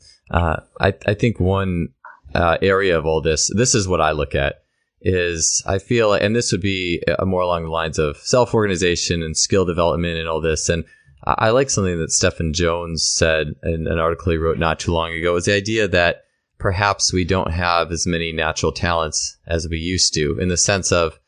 [SPEAKER 4] I think one area of all this is what I look at, is I feel, and this would be more along the lines of self-organization and skill development and all this. And I like something that Stephen Jones said in an article he wrote not too long ago, is the idea that perhaps we don't have as many natural talents as we used to, in the sense of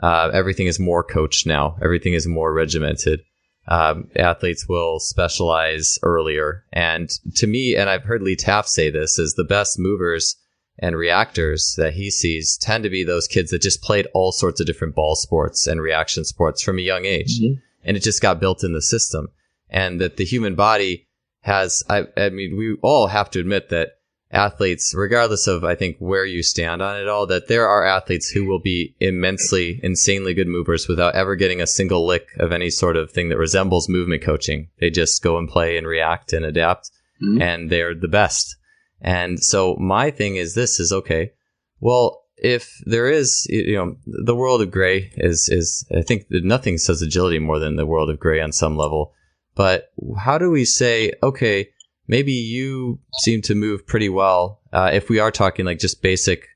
[SPEAKER 4] everything is more coached now. Everything is more regimented. Athletes will specialize earlier. And to me, and I've heard Lee Taft say this, is the best movers and reactors that he sees tend to be those kids that just played all sorts of different ball sports and reaction sports from a young age. Mm-hmm. And it just got built in the system. And that the human body has, I mean, we all have to admit that athletes, regardless of, I think, where you stand on it all, that there are athletes who will be insanely good movers without ever getting a single lick of any sort of thing that resembles movement coaching. They just go and play and react and adapt, and they're the best. And so my thing is okay, well, if there is, the world of gray is I think that nothing says agility more than the world of gray on some level. But how do we say, okay, maybe you seem to move pretty well, if we are talking like just basic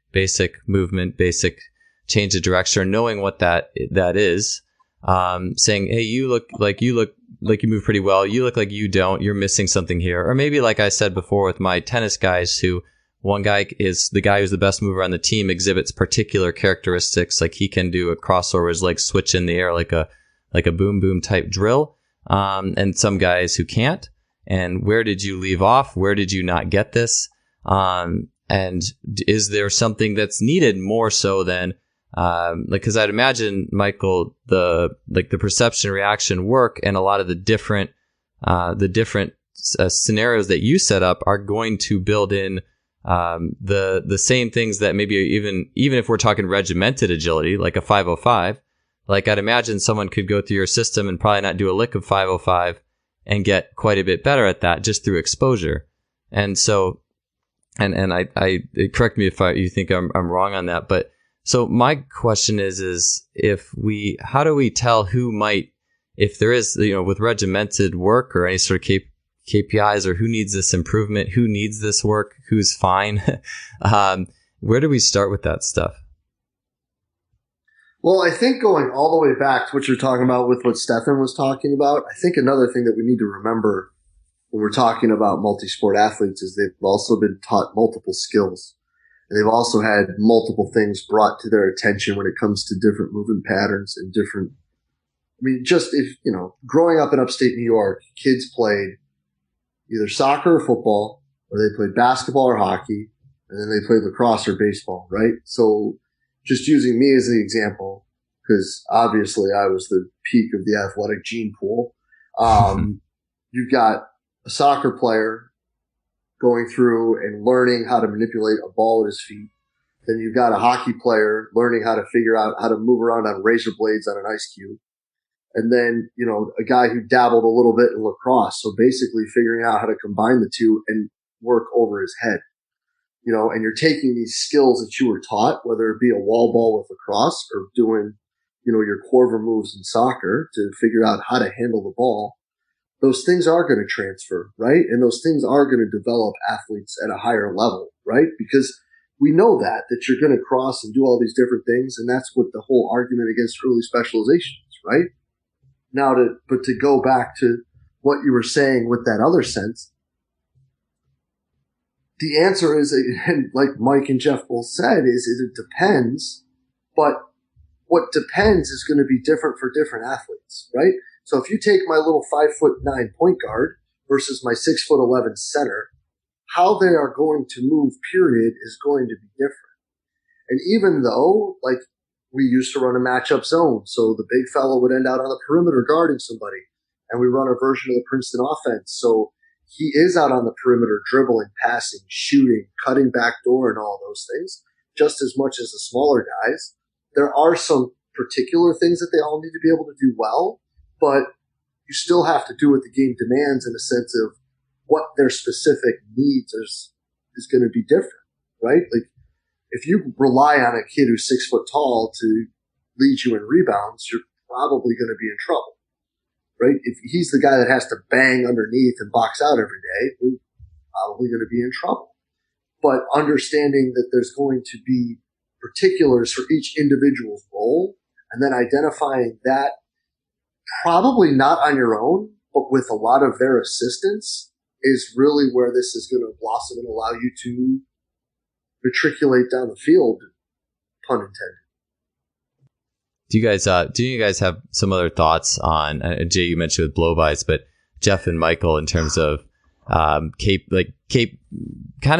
[SPEAKER 4] movement, basic change of direction, knowing what that is, saying, hey, you look like you move pretty well. You look like you don't. You're missing something here. Or maybe, like I said before with my tennis guys, who one guy is the guy who's the best mover on the team, exhibits particular characteristics, like he can do a crossover, his legs switch in the air like a boom boom type drill, and some guys who can't. And where did you leave off? Where did you not get this? And is there something that's needed more so than, because I'd imagine, Michael, the perception reaction work and a lot of the different scenarios that you set up are going to build in the same things that maybe even if we're talking regimented agility, like a 505, like I'd imagine someone could go through your system and probably not do a lick of 505 and get quite a bit better at that just through exposure. And so, and I correct me if you think I'm wrong on that, but so my question is how do we tell who might, if there is, with regimented work or any sort of KPIs, or who needs this improvement, who needs this work, who's fine? Where do we start with that stuff?
[SPEAKER 3] Well, I think going all the way back to what you're talking about with what Stefan was talking about, I think another thing that we need to remember when we're talking about multi-sport athletes is they've also been taught multiple skills. And they've also had multiple things brought to their attention when it comes to different movement patterns and different, just if, growing up in upstate New York, kids played either soccer or football, or they played basketball or hockey, and then they played lacrosse or baseball, right? So just using me as the example, because obviously I was the peak of the athletic gene pool. You've got a soccer player going through and learning how to manipulate a ball at his feet. Then you've got a hockey player learning how to figure out how to move around on razor blades on an ice cube. And then, a guy who dabbled a little bit in lacrosse. So basically figuring out how to combine the two and work over his head. And you're taking these skills that you were taught, whether it be a wall ball with lacrosse or doing, your Corver moves in soccer to figure out how to handle the ball. Those things are going to transfer, right? And those things are going to develop athletes at a higher level, right? Because we know that you're going to cross and do all these different things. And that's what the whole argument against early specialization is, right? Now, to go back to what you were saying with that other sense, the answer is, and like Mike and Jeff both said, is it depends. But what depends is going to be different for different athletes, right? So if you take my little 5'9" point guard versus my 6'11" center, how they are going to move, period, is going to be different. And even though, like, we used to run a matchup zone, so the big fellow would end out on the perimeter guarding somebody, and we run a version of the Princeton offense. So he is out on the perimeter, dribbling, passing, shooting, cutting back door, and all those things, just as much as the smaller guys. There are some particular things that they all need to be able to do well, but you still have to do what the game demands in a sense of what their specific needs is going to be different, right? Like, if you rely on a kid who's 6 foot tall to lead you in rebounds, you're probably going to be in trouble, right? If he's the guy that has to bang underneath and box out every day, we're probably going to be in trouble. But understanding that there's going to be particulars for each individual's role, and then identifying that probably not on your own, but with a lot of their assistance, is really where this is going to blossom and allow you to matriculate down the field, pun intended.
[SPEAKER 4] Do you guys have some other thoughts on, Jay, you mentioned with blow-bys, but Jeff and Michael, in terms of kind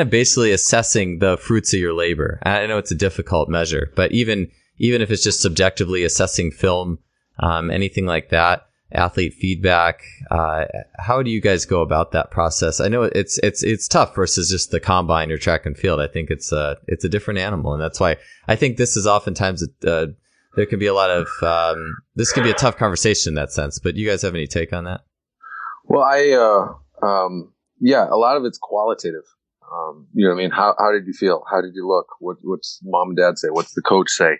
[SPEAKER 4] of basically assessing the fruits of your labor. I know it's a difficult measure, but even if it's just subjectively assessing film, anything like that, athlete feedback, how do you guys go about that process? I know it's tough versus just the combine or track and field. I think it's a different animal, and that's why I think this is oftentimes there can be a lot of this can be a tough conversation in that sense. But you guys have any take on that?
[SPEAKER 1] Well, yeah, a lot of it's qualitative. You know what I mean? How did you feel? How did you look? What's mom and dad say? What's the coach say?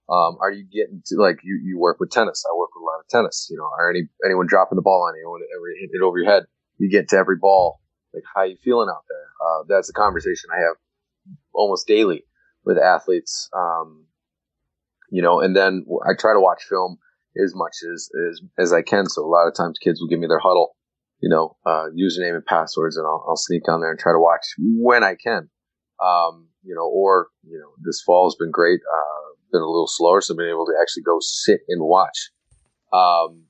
[SPEAKER 1] Are you getting to, like, you work with tennis? I work with a lot of tennis. You know, are anyone dropping the ball on you? Anyone ever hit it over your head? You get to every ball. Like, how you feeling out there? That's a conversation I have almost daily with athletes. You know, and then I try to watch film as much as I can. So a lot of times kids will give me their huddle, you know, username and passwords, and I'll sneak on there and try to watch when I can. You know, or, you know, this fall has been great. Been a little slower, so I've been able to actually go sit and watch, and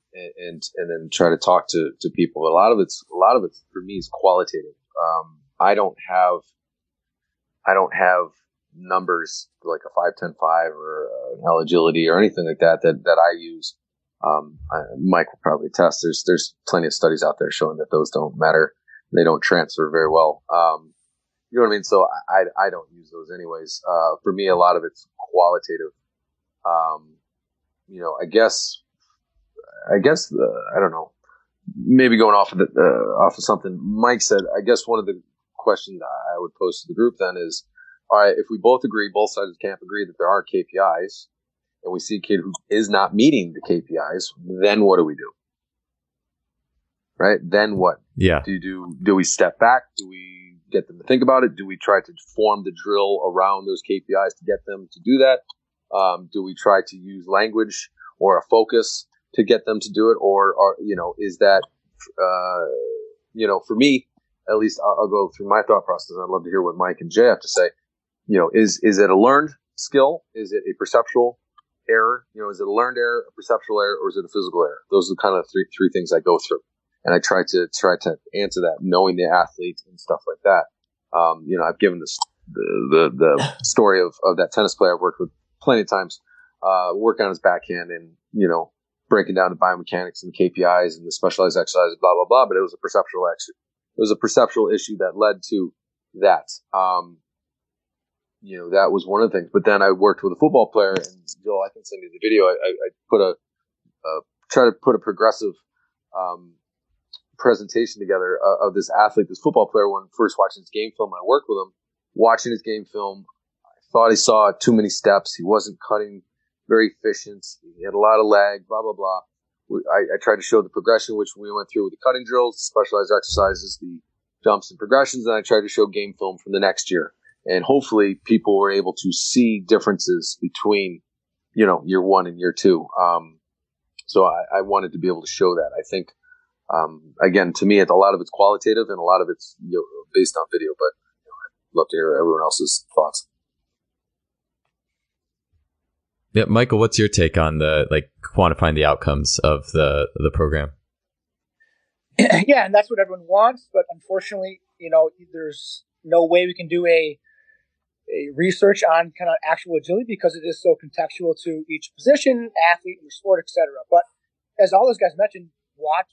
[SPEAKER 1] then try to talk to people. But a lot of it's for me is qualitative. I don't have numbers like a 5-10-5 or an agility or anything like that I use. Mike will probably attest. There's plenty of studies out there showing that those don't matter. They don't transfer very well. You know what I mean? So I don't use those anyways. For me, a lot of it's qualitative. You know, I guess I don't know. Maybe going off of something Mike said. I guess one of the questions I would pose to the group then is, all right, if we both sides of the camp agree that there are KPIs, and we see a kid who is not meeting the KPIs, then what do we do? Right? Then what?
[SPEAKER 4] Yeah.
[SPEAKER 1] Do we step back? Do we get them to think about it? Do we try to form the drill around those KPIs to get them to do that? Do we try to use language or a focus to get them to do it? Or you know, is that, you know, for me, at least I'll go through my thought process. I'd love to hear what Mike and Jay have to say. You know, is it a learned skill? Is it a perceptual error? You know, is it a learned error, a perceptual error, or is it a physical error? Those are kind of three things I go through. And I try to answer that, knowing the athlete and stuff like that. You know, I've given the story of that tennis player I've worked with plenty of times, working on his backhand and, you know, breaking down the biomechanics and the KPIs and the specialized exercises, blah, blah, blah. But it was a perceptual issue that led to that. You know, that was one of the things. But then I worked with a football player, and Joel, I can send you the video. I try to put a progressive, presentation together of this athlete, this football player, when first watching his game film. I worked with him, watching his game film. I thought he saw too many steps. He wasn't cutting very efficient. He had a lot of lag, blah, blah, blah. I tried to show the progression, which we went through with the cutting drills, the specialized exercises, the jumps and progressions, and I tried to show game film from the next year. And hopefully people were able to see differences between, you know, year one and year two. So I wanted to be able to show that. I think, again, to me, a lot of it's qualitative and a lot of it's, you know, based on video, but, you know, I'd love to hear everyone else's thoughts.
[SPEAKER 4] Yeah, Michael, what's your take on quantifying the outcomes of the program?
[SPEAKER 2] Yeah, and that's what everyone wants, but unfortunately, you know, there's no way we can do a research on kind of actual agility because it is so contextual to each position, athlete, and sport, etc. But as all those guys mentioned, watch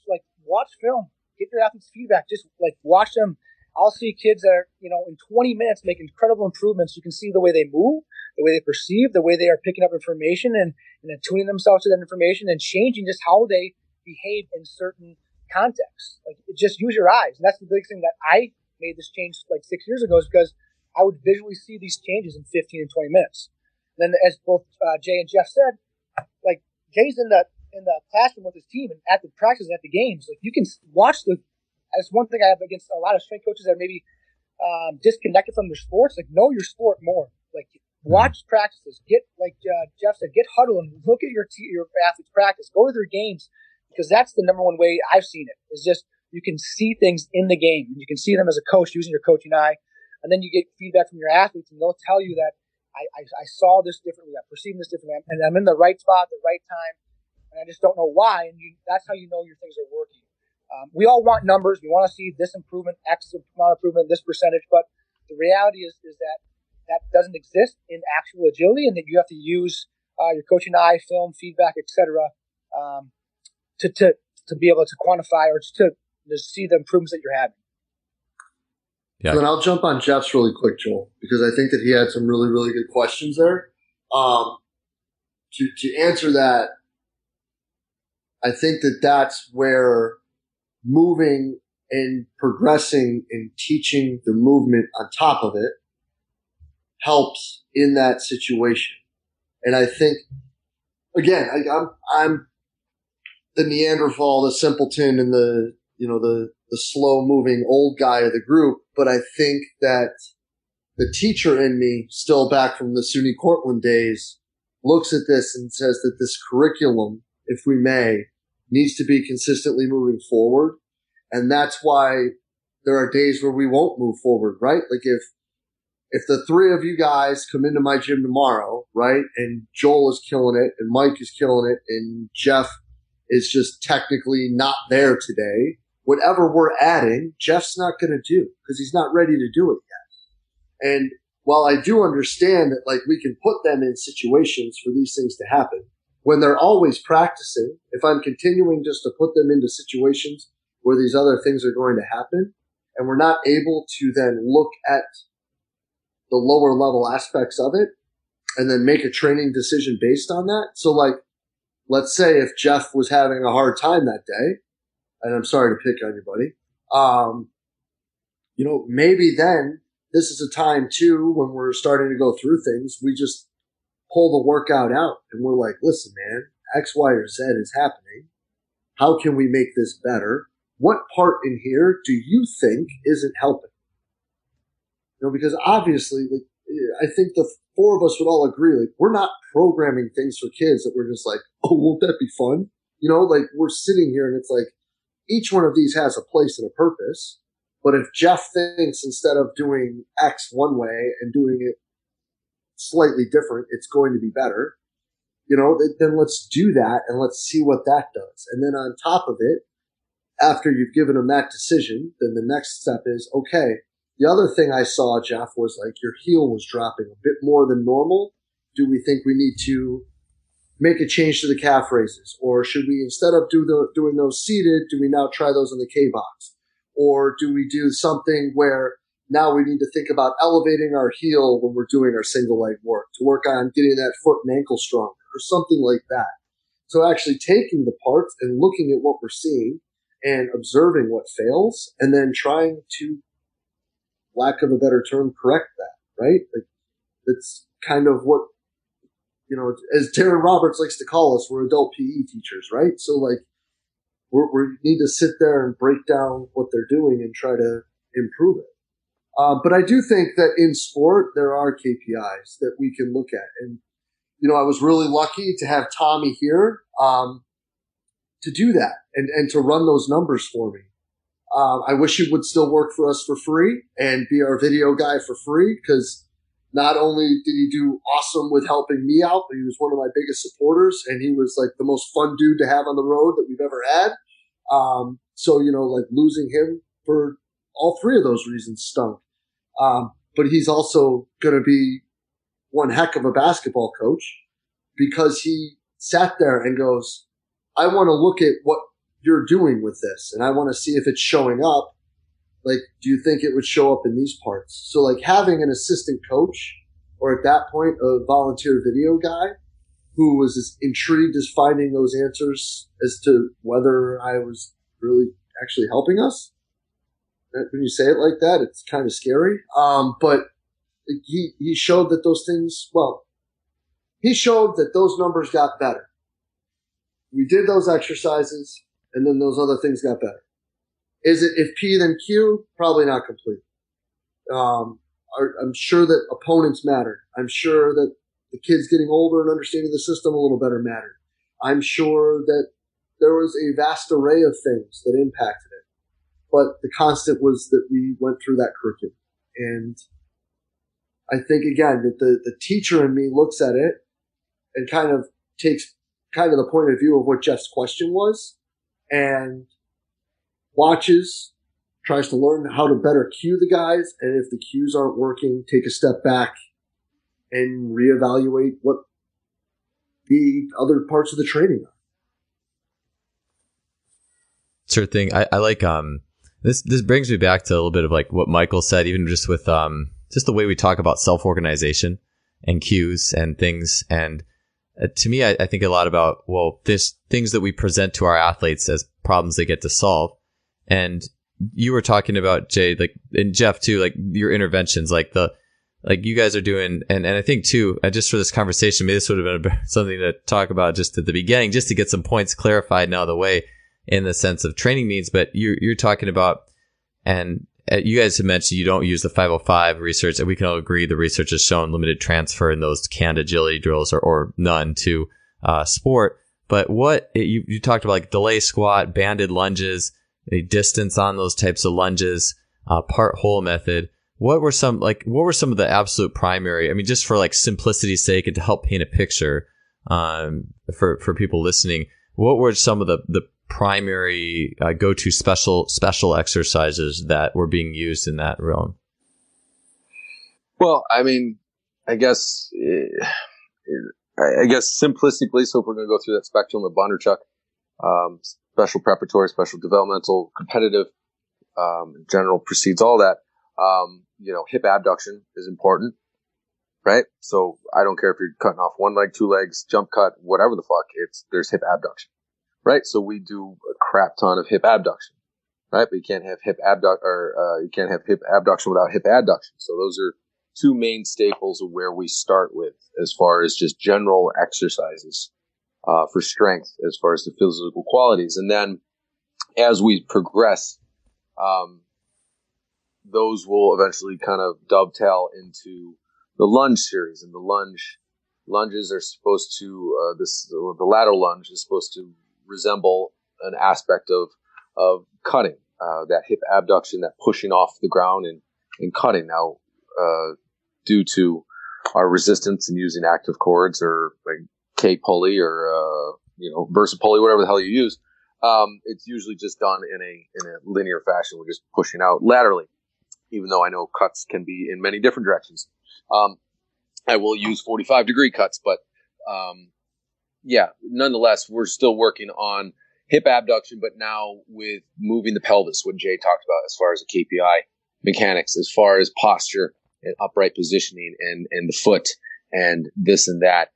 [SPEAKER 2] film, get your athletes' feedback, just watch them. I'll see kids that are, you know, in 20 minutes make incredible improvements. You can see the way they move, the way they perceive, the way they are picking up information and then tuning themselves to that information and changing just how they behave in certain contexts. Just use your eyes. And that's the big thing that I made this change 6 years ago, is because I would visually see these changes in 15 and 20 minutes. And then, as both Jay and Jeff said, Jay's in the classroom with his team and at the practices, at the games. You can watch that's one thing I have against a lot of strength coaches that are maybe disconnected from their sports. Know your sport more. Watch practices. Get Jeff said, get huddle and look at your athletes practice. Go to their games, because that's the number one way I've seen it. Is just you can see things in the game. You can see them as a coach using your coaching eye, and then you get feedback from your athletes, and they'll tell you that I saw this differently, I perceived this differently, and I'm in the right spot at the right time, and I just don't know why. And that's how you know your things are working. We all want numbers. We want to see this improvement, X amount of improvement, this percentage. But the reality is that that doesn't exist in actual agility, and that you have to use your coaching eye, film, feedback, etc., to be able to quantify or to see the improvements that you're having.
[SPEAKER 3] Yeah. So then I'll jump on Jeff's really quick, Joel, because I think that he had some really, really good questions there. To answer that, I think that that's where moving and progressing and teaching the movement on top of it helps in that situation. And I think, again, I'm the Neanderthal, the simpleton, and the slow moving old guy of the group. But I think that the teacher in me, still back from the SUNY Cortland days, looks at this and says that this curriculum, if we may, needs to be consistently moving forward. And that's why there are days where we won't move forward, right? Like if the three of you guys come into my gym tomorrow, right, and Joel is killing it and Mike is killing it and Jeff is just technically not there today, whatever we're adding, Jeff's not going to do because he's not ready to do it yet. And while I do understand that, like, we can put them in situations for these things to happen, when they're always practicing, if I'm continuing just to put them into situations where these other things are going to happen, and we're not able to then look at the lower level aspects of it and then make a training decision based on that. So, like, let's say if Jeff was having a hard time that day, and I'm sorry to pick on you, buddy, maybe then this is a time too when we're starting to go through things, we just pull the workout out and we're like, listen, man, X, Y, or Z is happening. How can we make this better? What part in here do you think isn't helping? Because obviously, like, I think the four of us would all agree, like, we're not programming things for kids that we're just like, oh, won't that be fun? Like, we're sitting here and it's like, each one of these has a place and a purpose. But if Jeff thinks instead of doing X one way and doing it slightly different, it's going to be better, then let's do that and let's see what that does. And then on top of it, after you've given him that decision, then the next step is, okay, the other thing I saw, Jeff, was like your heel was dropping a bit more than normal. Do we think we need to make a change to the calf raises? Or should we, instead of doing those seated, do we now try those in the K-box? Or do we do something where now we need to think about elevating our heel when we're doing our single leg work to work on getting that foot and ankle stronger or something like that? So actually taking the parts and looking at what we're seeing and observing what fails and then trying to, lack of a better term, correct that, right? Like, that's kind of what, as Darren Roberts likes to call us, we're adult PE teachers, right? So, like, we need to sit there and break down what they're doing and try to improve it. But I do think that in sport, there are KPIs that we can look at. And, I was really lucky to have Tommy here to do that and to run those numbers for me. I wish he would still work for us for free and be our video guy for free, because not only did he do awesome with helping me out, but he was one of my biggest supporters, and he was like the most fun dude to have on the road that we've ever had. So, like, losing him for all three of those reasons stunk. But he's also going to be one heck of a basketball coach, because he sat there and goes, I want to look at what you're doing with this, and I want to see if it's showing up. Like, do you think it would show up in these parts? So, like, having an assistant coach, or at that point, a volunteer video guy who was as intrigued as finding those answers as to whether I was really actually helping us. When you say it like that, it's kind of scary. But he showed that those things, he showed that those numbers got better. We did those exercises, and then those other things got better. Is it if P then Q? Probably not complete. I'm sure that opponents mattered. I'm sure that the kids getting older and understanding the system a little better mattered. I'm sure that there was a vast array of things that impacted it. But the constant was that we went through that curriculum. And I think, again, that the teacher in me looks at it and kind of takes kind of the point of view of what Jeff's question was, and watches, tries to learn how to better cue the guys, and if the cues aren't working, take a step back and reevaluate what the other parts of the training are.
[SPEAKER 4] Sure thing. I like this brings me back to a little bit of like what Michael said, even just with just the way we talk about self-organization and cues and things. And to me, I think a lot about, well, there's things that we present to our athletes as problems they get to solve. And you were talking about, Jay, like, and Jeff too, like your interventions, like you guys are doing, and I think too, just for this conversation, maybe this would have been something to talk about just at the beginning, just to get some points clarified now the way in the sense of training needs. But you're talking about, and you guys have mentioned you don't use the 505 research, and we can all agree the research has shown limited transfer in those canned agility drills or none to sport. But what you talked about, like delay squat, banded lunges, a distance on those types of lunges, part whole method. What were some of the absolute primary, I mean, just for like simplicity's sake and to help paint a picture for people listening, what were some of the primary go-to special exercises that were being used in that realm?
[SPEAKER 1] Well, I mean, I guess simplistically, so if we're going to go through that spectrum of Bondarchuk, special preparatory, special developmental, competitive, general precedes all that. Hip abduction is important, right? So I don't care if you're cutting off one leg, two legs, jump cut, whatever the fuck, there's hip abduction, right? So we do a crap ton of hip abduction, right? But you can't have hip abduction without hip adduction. So those are two main staples of where we start with as far as just general exercises for strength, as far as the physical qualities. And then as we progress, those will eventually kind of dovetail into the lunge series. And the lunges are supposed to, the lateral lunge is supposed to resemble an aspect of cutting, that hip abduction, that pushing off the ground and cutting. Now, due to our resistance in using active cords or like K pulley or, Versa pulley, whatever the hell you use, it's usually just done in a linear fashion. We're just pushing out laterally, even though I know cuts can be in many different directions. I will use 45-degree cuts, but nonetheless, we're still working on hip abduction, but now with moving the pelvis, what Jay talked about as far as the KPI mechanics, as far as posture and upright positioning and the foot and this and that.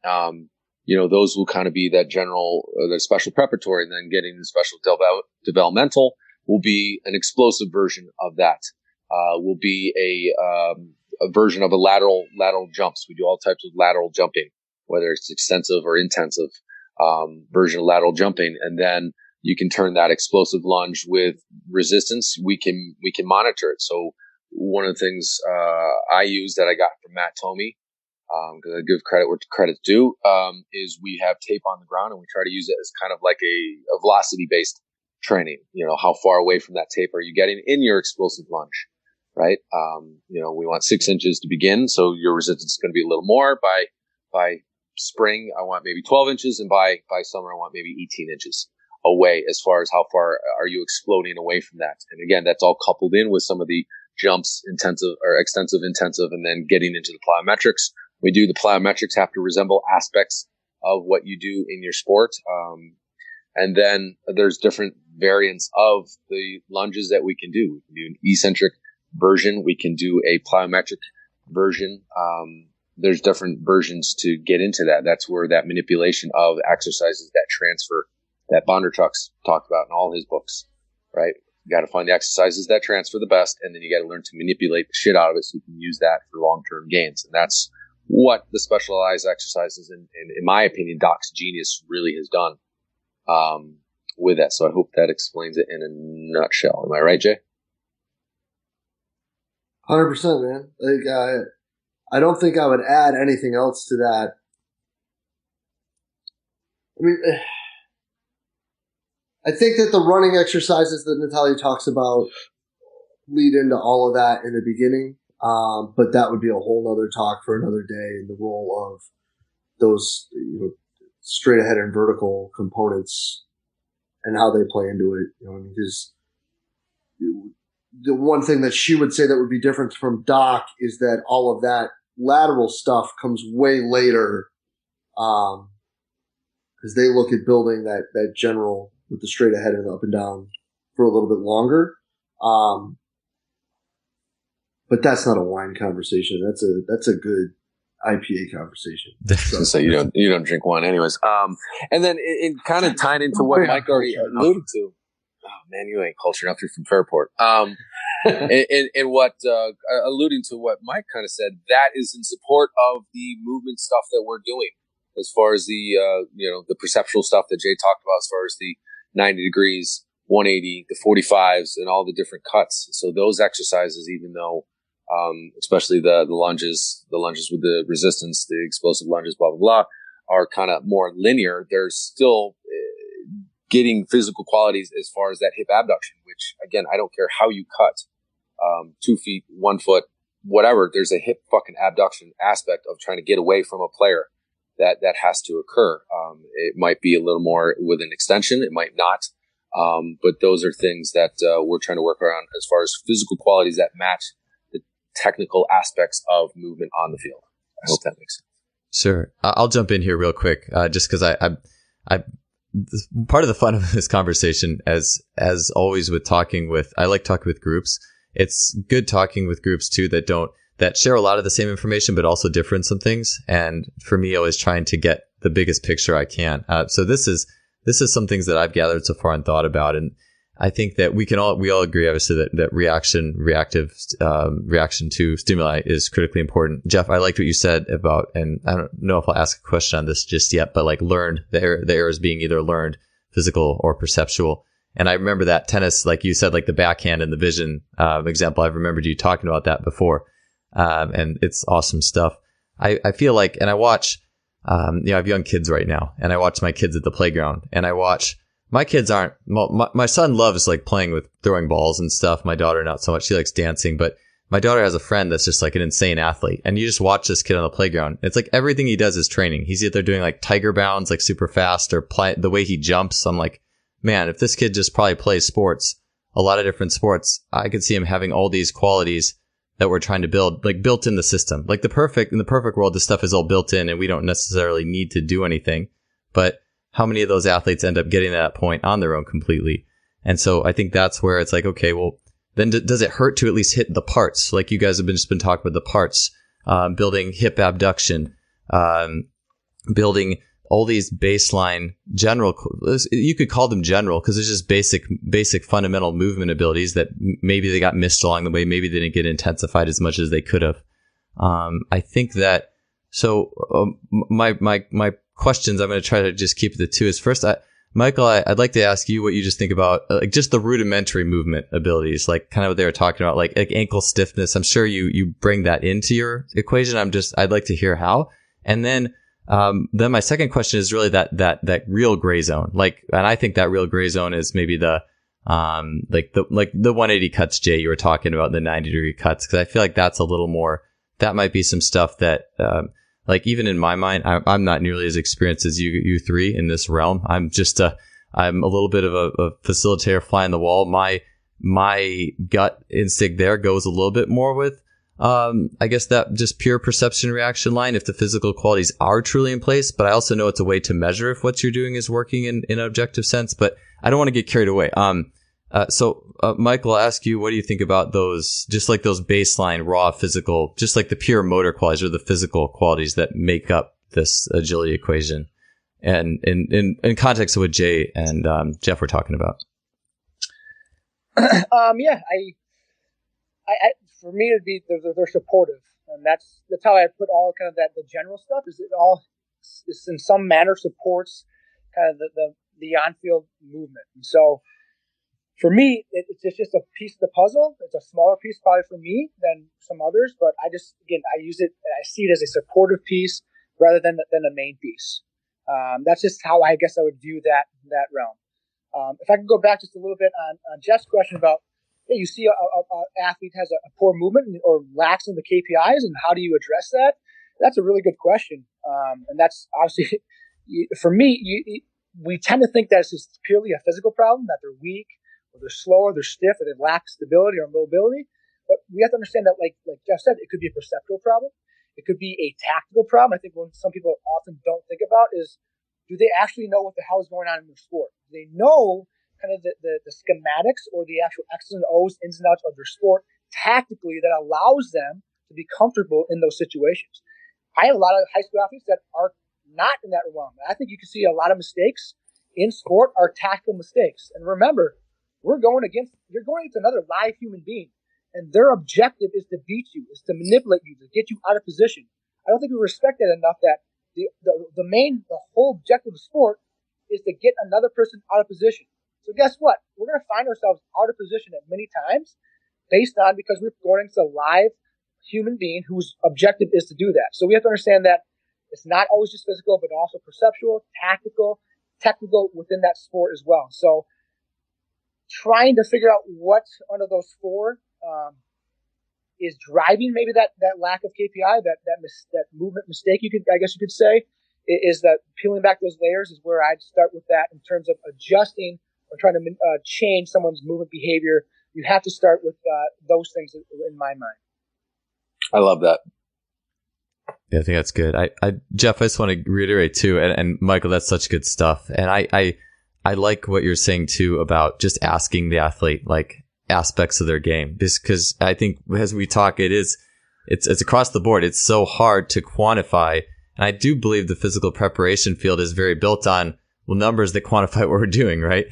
[SPEAKER 1] Those will kind of be that general, the special preparatory, and then getting the special developmental will be an explosive version of that. Will be a version of a lateral jumps. We do all types of lateral jumping, whether it's extensive or intensive version of lateral jumping, and then you can turn that explosive lunge with resistance. We can monitor it. So one of the things I use that I got from Matt Tomey, because I give credit where credit's due, is we have tape on the ground and we try to use it as kind of like a velocity based training. How far away from that tape are you getting in your explosive lunge? Right. We want 6 inches to begin. So your resistance is going to be a little more. By spring, I want maybe 12 inches. And by summer, I want maybe 18 inches away as far as how far are you exploding away from that. And again, that's all coupled in with some of the jumps, intensive or extensive, intensive, and then getting into the plyometrics. We do the plyometrics have to resemble aspects of what you do in your sport. And then there's different variants of the lunges that we can do. We can do an eccentric version. We can do a plyometric version. There's different versions to get into that. That's where that manipulation of exercises, that transfer that Bondarchuk's talked about in all his books, right? You got to find the exercises that transfer the best, and then you got to learn to manipulate the shit out of it so you can use that for long-term gains. And that's what the specialized exercises, and in my opinion, Doc's genius really has done with that. So I hope that explains it in a nutshell. Am I right, Jay?
[SPEAKER 3] 100%, man. Like, I don't think I would add anything else to that. I mean, I think that the running exercises that Natalia talks about lead into all of that in the beginning. But that would be a whole other talk for another day, and the role of those, straight ahead and vertical components and how they play into it. Because the one thing that she would say that would be different from Doc is that all of that lateral stuff comes way later, because they look at building that general with the straight ahead and up and down for a little bit longer. But that's not a wine conversation. That's a good IPA conversation.
[SPEAKER 1] So you don't drink wine anyways. And then it kind of tied into what Mike already alluded to. Oh man, you ain't culture enough. You're from Fairport. And what alluding to what Mike kind of said, that is in support of the movement stuff that we're doing, as far as the the perceptual stuff that Jay talked about, as far as the 90 degrees, 180, the 45s, and all the different cuts. So those exercises, even though especially the lunges with the resistance, the explosive lunges, blah, blah, blah, are kind of more linear. They're still getting physical qualities as far as that hip abduction, which, again, I don't care how you cut, 2 feet, 1 foot, whatever. There's a hip fucking abduction aspect of trying to get away from a player that has to occur. It might be a little more with an extension. It might not. But those are things that we're trying to work around as far as physical qualities that match technical aspects of movement on the field. I hope that makes sense.
[SPEAKER 4] Sure. I'll jump in here real quick, just because I part of the fun of this conversation, as always with I like talking with groups. It's good talking with groups too that share a lot of the same information, but also differ in some things. And for me, always trying to get the biggest picture I can. So this is some things that I've gathered so far and thought about. And I think that we all agree, obviously, that reactive reaction to stimuli is critically important. Jeff, I liked what you said about, and I don't know if I'll ask a question on this just yet, but like learned, the errors being either learned, physical, or perceptual. And I remember that tennis, like you said, like the backhand and the vision example. I've remembered you talking about that before, and it's awesome stuff. I feel like, and I watch, I have young kids right now, and I watch my kids at the playground, and I watch. My kids aren't, my son loves like playing with throwing balls and stuff. My daughter, not so much. She likes dancing, but my daughter has a friend that's just like an insane athlete. And you just watch this kid on the playground. It's like everything he does is training. He's either doing like tiger bounds, like super fast, or the way he jumps. I'm like, man, if this kid just probably plays sports, a lot of different sports, I could see him having all these qualities that we're trying to build, like built in the system. Like in the perfect world, this stuff is all built in and we don't necessarily need to do anything. But how many of those athletes end up getting to that point on their own completely? And so I think that's where it's like, okay, well, then does it hurt to at least hit the parts? Like you guys have just been talking about the parts, building hip abduction, building all these baseline general, you could call them general because it's just basic fundamental movement abilities that maybe they got missed along the way. Maybe they didn't get intensified as much as they could have. I think that, so my questions, I'm going to try to just keep it to two. Is first, Michael, I'd like to ask you what you just think about like just the rudimentary movement abilities, like kind of what they were talking about, like ankle stiffness. I'm sure you bring that into your equation. I'd like to hear how. And then my second question is really that real gray zone. Like, and I think that real gray zone is maybe the 180 cuts, Jay, you were talking about, the 90 degree cuts. Cause I feel like that's a little more, that might be some stuff that, like even in my mind, I'm not nearly as experienced as you three in this realm. I'm a little bit of a facilitator, fly on the wall. My gut instinct there goes a little bit more with, I guess that just pure perception reaction line, if the physical qualities are truly in place. But I also know it's a way to measure if what you're doing is working in an objective sense. But I don't want to get carried away. So Michael, I'll ask you, what do you think about those, just like those baseline raw physical, just like the pure motor qualities or the physical qualities that make up this agility equation, and in context of what Jay and Jeff were talking about?
[SPEAKER 2] Yeah, I for me it'd be they're supportive, and that's how I put all kind of that the general stuff. Is it all is in some manner supports kind of the on-field movement, and so. For me, it's just a piece of the puzzle. It's a smaller piece probably for me than some others, but I use it, I see it as a supportive piece rather than a main piece. That's just how I guess I would view that realm. If I could go back just a little bit on Jeff's question about, hey, you see a athlete has a poor movement or lacks in the KPIs, and how do you address that? That's a really good question. And that's obviously, for me, we tend to think that it's just purely a physical problem, that they're weak, or they're slower, they're stiff, or they lack stability or mobility. But we have to understand that, like Jeff said, it could be a perceptual problem. It could be a tactical problem. I think what some people often don't think about is, do they actually know what the hell is going on in their sport? Do they know kind of the schematics or the actual X's and O's, ins and outs of their sport tactically that allows them to be comfortable in those situations? I have a lot of high school athletes that are not in that realm. I think you can see a lot of mistakes in sport are tactical mistakes. And remember, you're going against another live human being. And their objective is to beat you, is to manipulate you, to get you out of position. I don't think we respect that enough, that the whole objective of sport is to get another person out of position. So guess what? We're going to find ourselves out of position at many times because we're going against a live human being whose objective is to do that. So we have to understand that it's not always just physical, but also perceptual, tactical, technical within that sport as well. So trying to figure out what under those four is driving maybe that lack of KPI, that movement mistake, I guess you could say, is that peeling back those layers is where I'd start with that in terms of adjusting or trying to change someone's movement behavior. You have to start with those things in my mind.
[SPEAKER 1] I love that.
[SPEAKER 4] Yeah, I think that's good. Jeff, I just want to reiterate too, and Michael, that's such good stuff. And I like what you're saying too about just asking the athlete like aspects of their game, because I think as we talk, it's across the board. It's so hard to quantify, and I do believe the physical preparation field is very built on numbers that quantify what we're doing, right?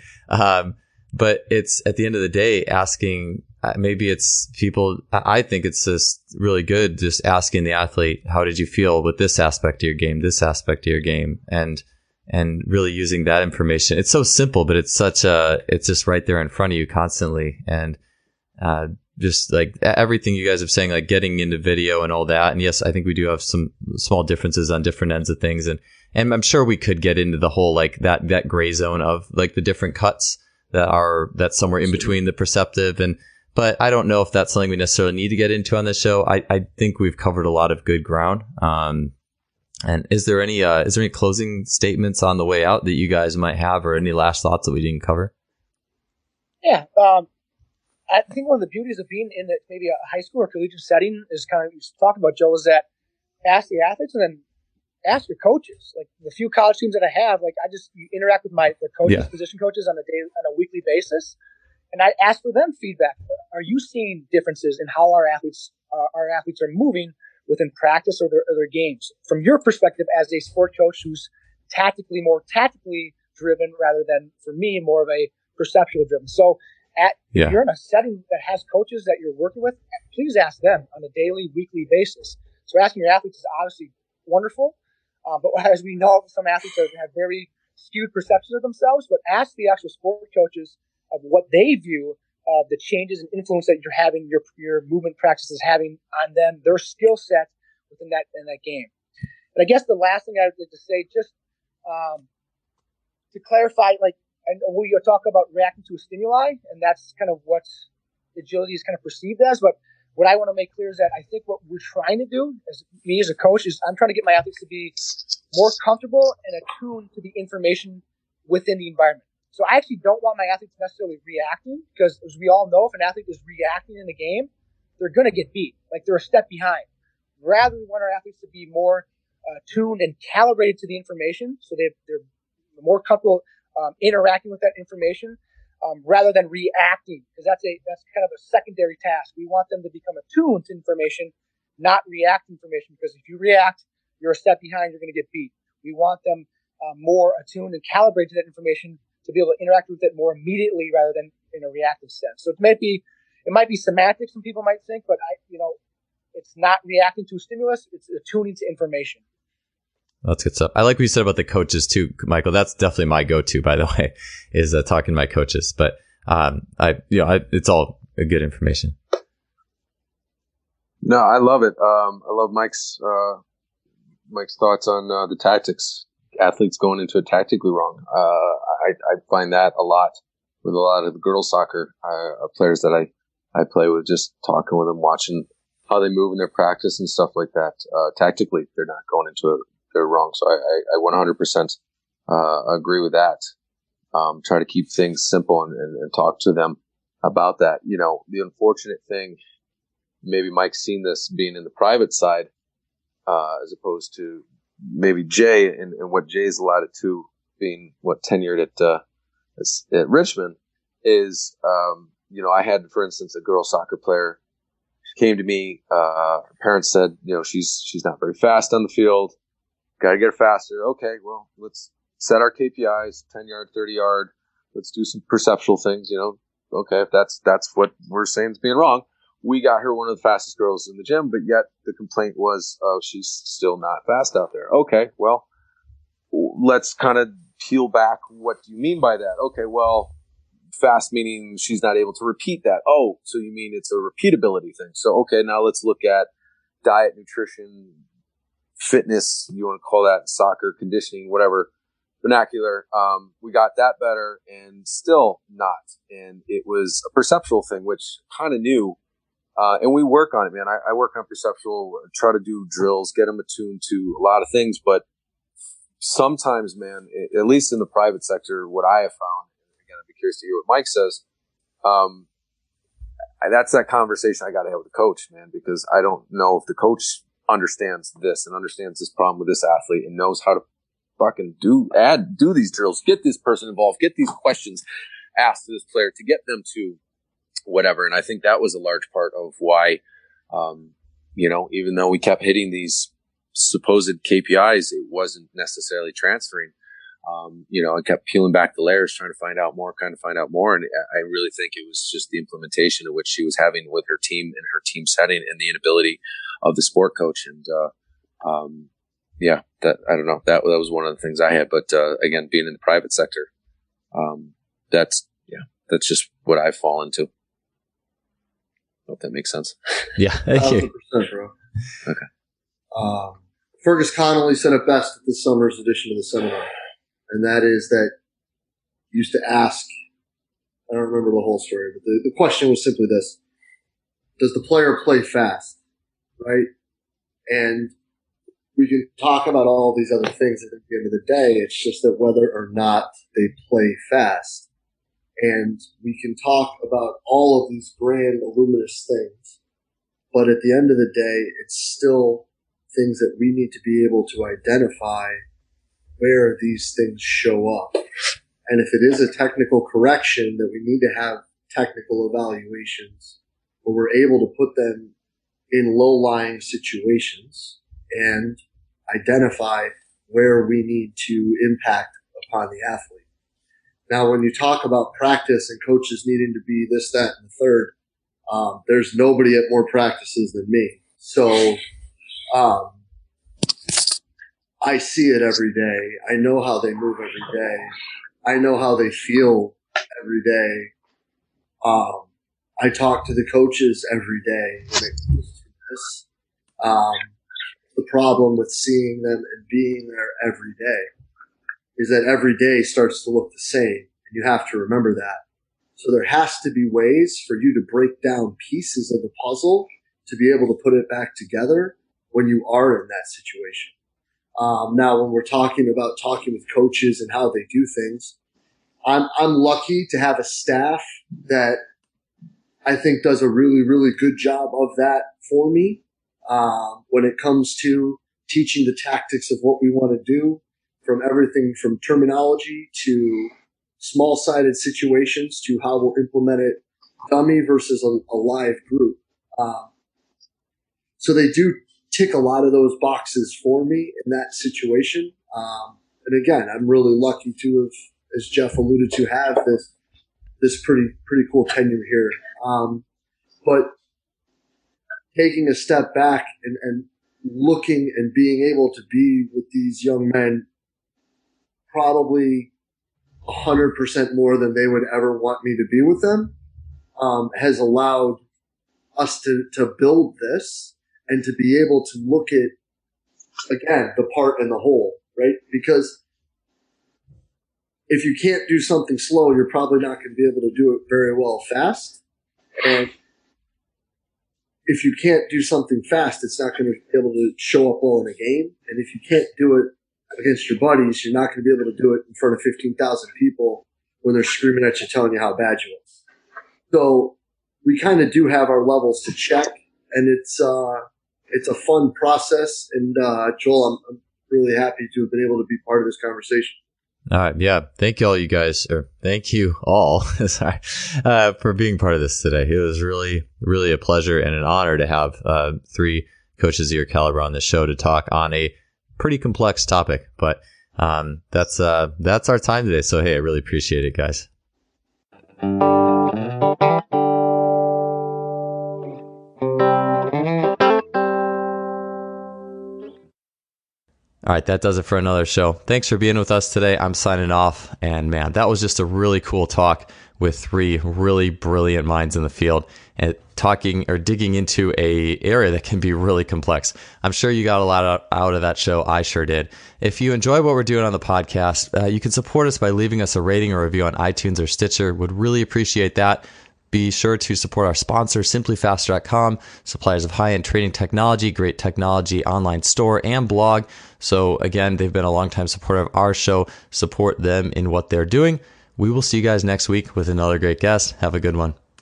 [SPEAKER 4] But it's at the end of the day asking. Maybe it's people. I think it's just really good just asking the athlete, how did you feel with this aspect of your game, this aspect of your game, and really using that information. It's so simple, but it's just right there in front of you constantly. And just like everything you guys are saying, like getting into video and all that. And yes, I think we do have some small differences on different ends of things. And I'm sure we could get into the whole, like that gray zone of like the different cuts that's somewhere in between the perceptive but I don't know if that's something we necessarily need to get into on this show. I think we've covered a lot of good ground. And is there any closing statements on the way out that you guys might have, or any last thoughts that we didn't cover?
[SPEAKER 2] Yeah. I think one of the beauties of being in maybe a high school or collegiate setting is kind of, you talked about, Joe, is that ask the athletes and then ask your coaches. Like the few college teams that I have, like you interact with the coaches, position coaches on a weekly basis. And I ask for them feedback. Are you seeing differences in how our athletes are moving within practice or their games? From your perspective as a sport coach who's more tactically driven rather than, for me, more of a perceptual driven. So if you're in a setting that has coaches that you're working with, please ask them on a daily, weekly basis. So asking your athletes is obviously wonderful. But as we know, some athletes have very skewed perceptions of themselves, but ask the actual sport coaches of what they view the changes and influence that you're having, your movement practices having on them, their skill set within that game. And I guess the last thing I would like to say, just to clarify, like, and we talk about reacting to a stimuli, and that's kind of what agility is kind of perceived as. But what I want to make clear is that I think what we're trying to do, as a coach, is I'm trying to get my athletes to be more comfortable and attuned to the information within the environment. So I actually don't want my athletes necessarily reacting, because as we all know, if an athlete is reacting in the game, they're going to get beat. Like, they're a step behind. Rather, we want our athletes to be more tuned and calibrated to the information, so they're more comfortable interacting with that information rather than reacting, because that's kind of a secondary task. We want them to become attuned to information, not react to information, because if you react, you're a step behind, you're going to get beat. We want them more attuned and calibrated to that information to be able to interact with it more immediately rather than in a reactive sense. So it might be semantics, some people might think, but it's not reacting to a stimulus, it's attuning to information.
[SPEAKER 4] That's good stuff. I like what you said about the coaches too, Michael. That's definitely my go-to, by the way, is talking to my coaches. But it's all good information.
[SPEAKER 1] No, I love it. I love Mike's thoughts on the tactics. Athletes going into it tactically wrong. I find that a lot with a lot of the girls soccer players that I play with, just talking with them, watching how they move in their practice and stuff like that. Tactically, they're not going into it. They're wrong. So I 100% agree with that. try to keep things simple and talk to them about that. You know, the unfortunate thing, maybe Mike's seen this being in the private side, as opposed to maybe Jay and what Jay's allotted to being tenured at Richmond is, you know, I had, for instance, a girl soccer player. She came to me. Her parents said, you know, she's not very fast on the field. Got to get her faster. Okay, well, let's set our KPIs, 10-yard, 30-yard. Let's do some perceptual things, you know. Okay, if that's what we're saying is being wrong. We got her one of the fastest girls in the gym, but yet the complaint was, oh, she's still not fast out there. Okay, well, let's kind of peel back. What do you mean by that? Okay, well, fast meaning she's not able to repeat that. Oh, so you mean it's a repeatability thing. So, okay, now let's look at diet, nutrition, fitness, you want to call that soccer, conditioning, whatever vernacular. We got that better and still not. And it was a perceptual thing, which kind of new. And we work on it, man. I work on perceptual, try to do drills, get them attuned to a lot of things. But sometimes, man, at least in the private sector, what I have found, and again, I'd be curious to hear what Mike says. That's that conversation I got to have with the coach, man, because I don't know if the coach understands this and understands this problem with this athlete and knows how to fucking do these drills, get this person involved, get these questions asked to this player to get them to whatever. And I think that was a large part of why, you know, even though we kept hitting these supposed KPIs, it wasn't necessarily transferring. You know, I kept peeling back the layers, trying to find out more. And I really think it was just the implementation of which she was having with her team and her team setting and the inability of the sport coach. And, yeah, that, I don't know, that was one of the things I had. But, again, being in the private sector, that's just what I've fallen to. Hope that makes sense.
[SPEAKER 4] Yeah. Thank you.
[SPEAKER 3] 100%, bro.
[SPEAKER 1] Okay.
[SPEAKER 3] Fergus Connolly said it best at this summer's edition of the seminar, and that is that he used to ask, I don't remember the whole story, but the question was simply this: does the player play fast, right? And we can talk about all these other things, and at the end of the day, it's just that whether or not they play fast. And we can talk about all of these grand, luminous things, but at the end of the day, it's still things that we need to be able to identify where these things show up. And if it is a technical correction, that we need to have technical evaluations where we're able to put them in low-lying situations and identify where we need to impact upon the athlete. Now, when you talk about practice and coaches needing to be this, that, and the third, there's nobody at more practices than me. So I see it every day. I know how they move every day. I know how they feel every day. I talk to the coaches every day when it comes to this. The problem with seeing them and being there every day is that every day starts to look the same, and you have to remember that. So there has to be ways for you to break down pieces of the puzzle to be able to put it back together when you are in that situation. Now, when we're talking about talking with coaches and how they do things, I'm lucky to have a staff that I think does a really, really good job of that for me when it comes to teaching the tactics of what we want to do, from everything from terminology to small-sided situations to how we'll implement it dummy versus a live group. So they do tick a lot of those boxes for me in that situation. And again, I'm really lucky to have, as Jeff alluded to, have this pretty cool tenure here. But taking a step back and looking and being able to be with these young men probably 100% more than they would ever want me to be with them, has allowed us to build this and to be able to look at, again, the part and the whole, right? Because if you can't do something slow, you're probably not going to be able to do it very well fast. And if you can't do something fast, it's not going to be able to show up well in a game. And if you can't do it against your buddies, you're not going to be able to do it in front of 15,000 people when they're screaming at you, telling you how bad you are. So we kind of do have our levels to check, and it's a fun process. And Joel, I'm really happy to have been able to be part of this conversation.
[SPEAKER 4] All right. Yeah. Thank you all, you guys, or thank you all sorry, for being part of this today. It was really, really a pleasure and an honor to have three coaches of your caliber on the show to talk on a pretty complex topic. But that's our time today. So, hey, I really appreciate it, guys. All right, that does it for another show. Thanks for being with us today. I'm signing off. And man, that was just a really cool talk with three really brilliant minds in the field and talking or digging into a area that can be really complex. I'm sure you got a lot out of that show. I sure did. If you enjoy what we're doing on the podcast, you can support us by leaving us a rating or review on iTunes or Stitcher. Would really appreciate that. Be sure to support our sponsor, simplyfaster.com, suppliers of high-end trading technology, great technology, online store, and blog. So again, they've been a longtime supporter of our show. Support them in what they're doing. We will see you guys next week with another great guest. Have a good one.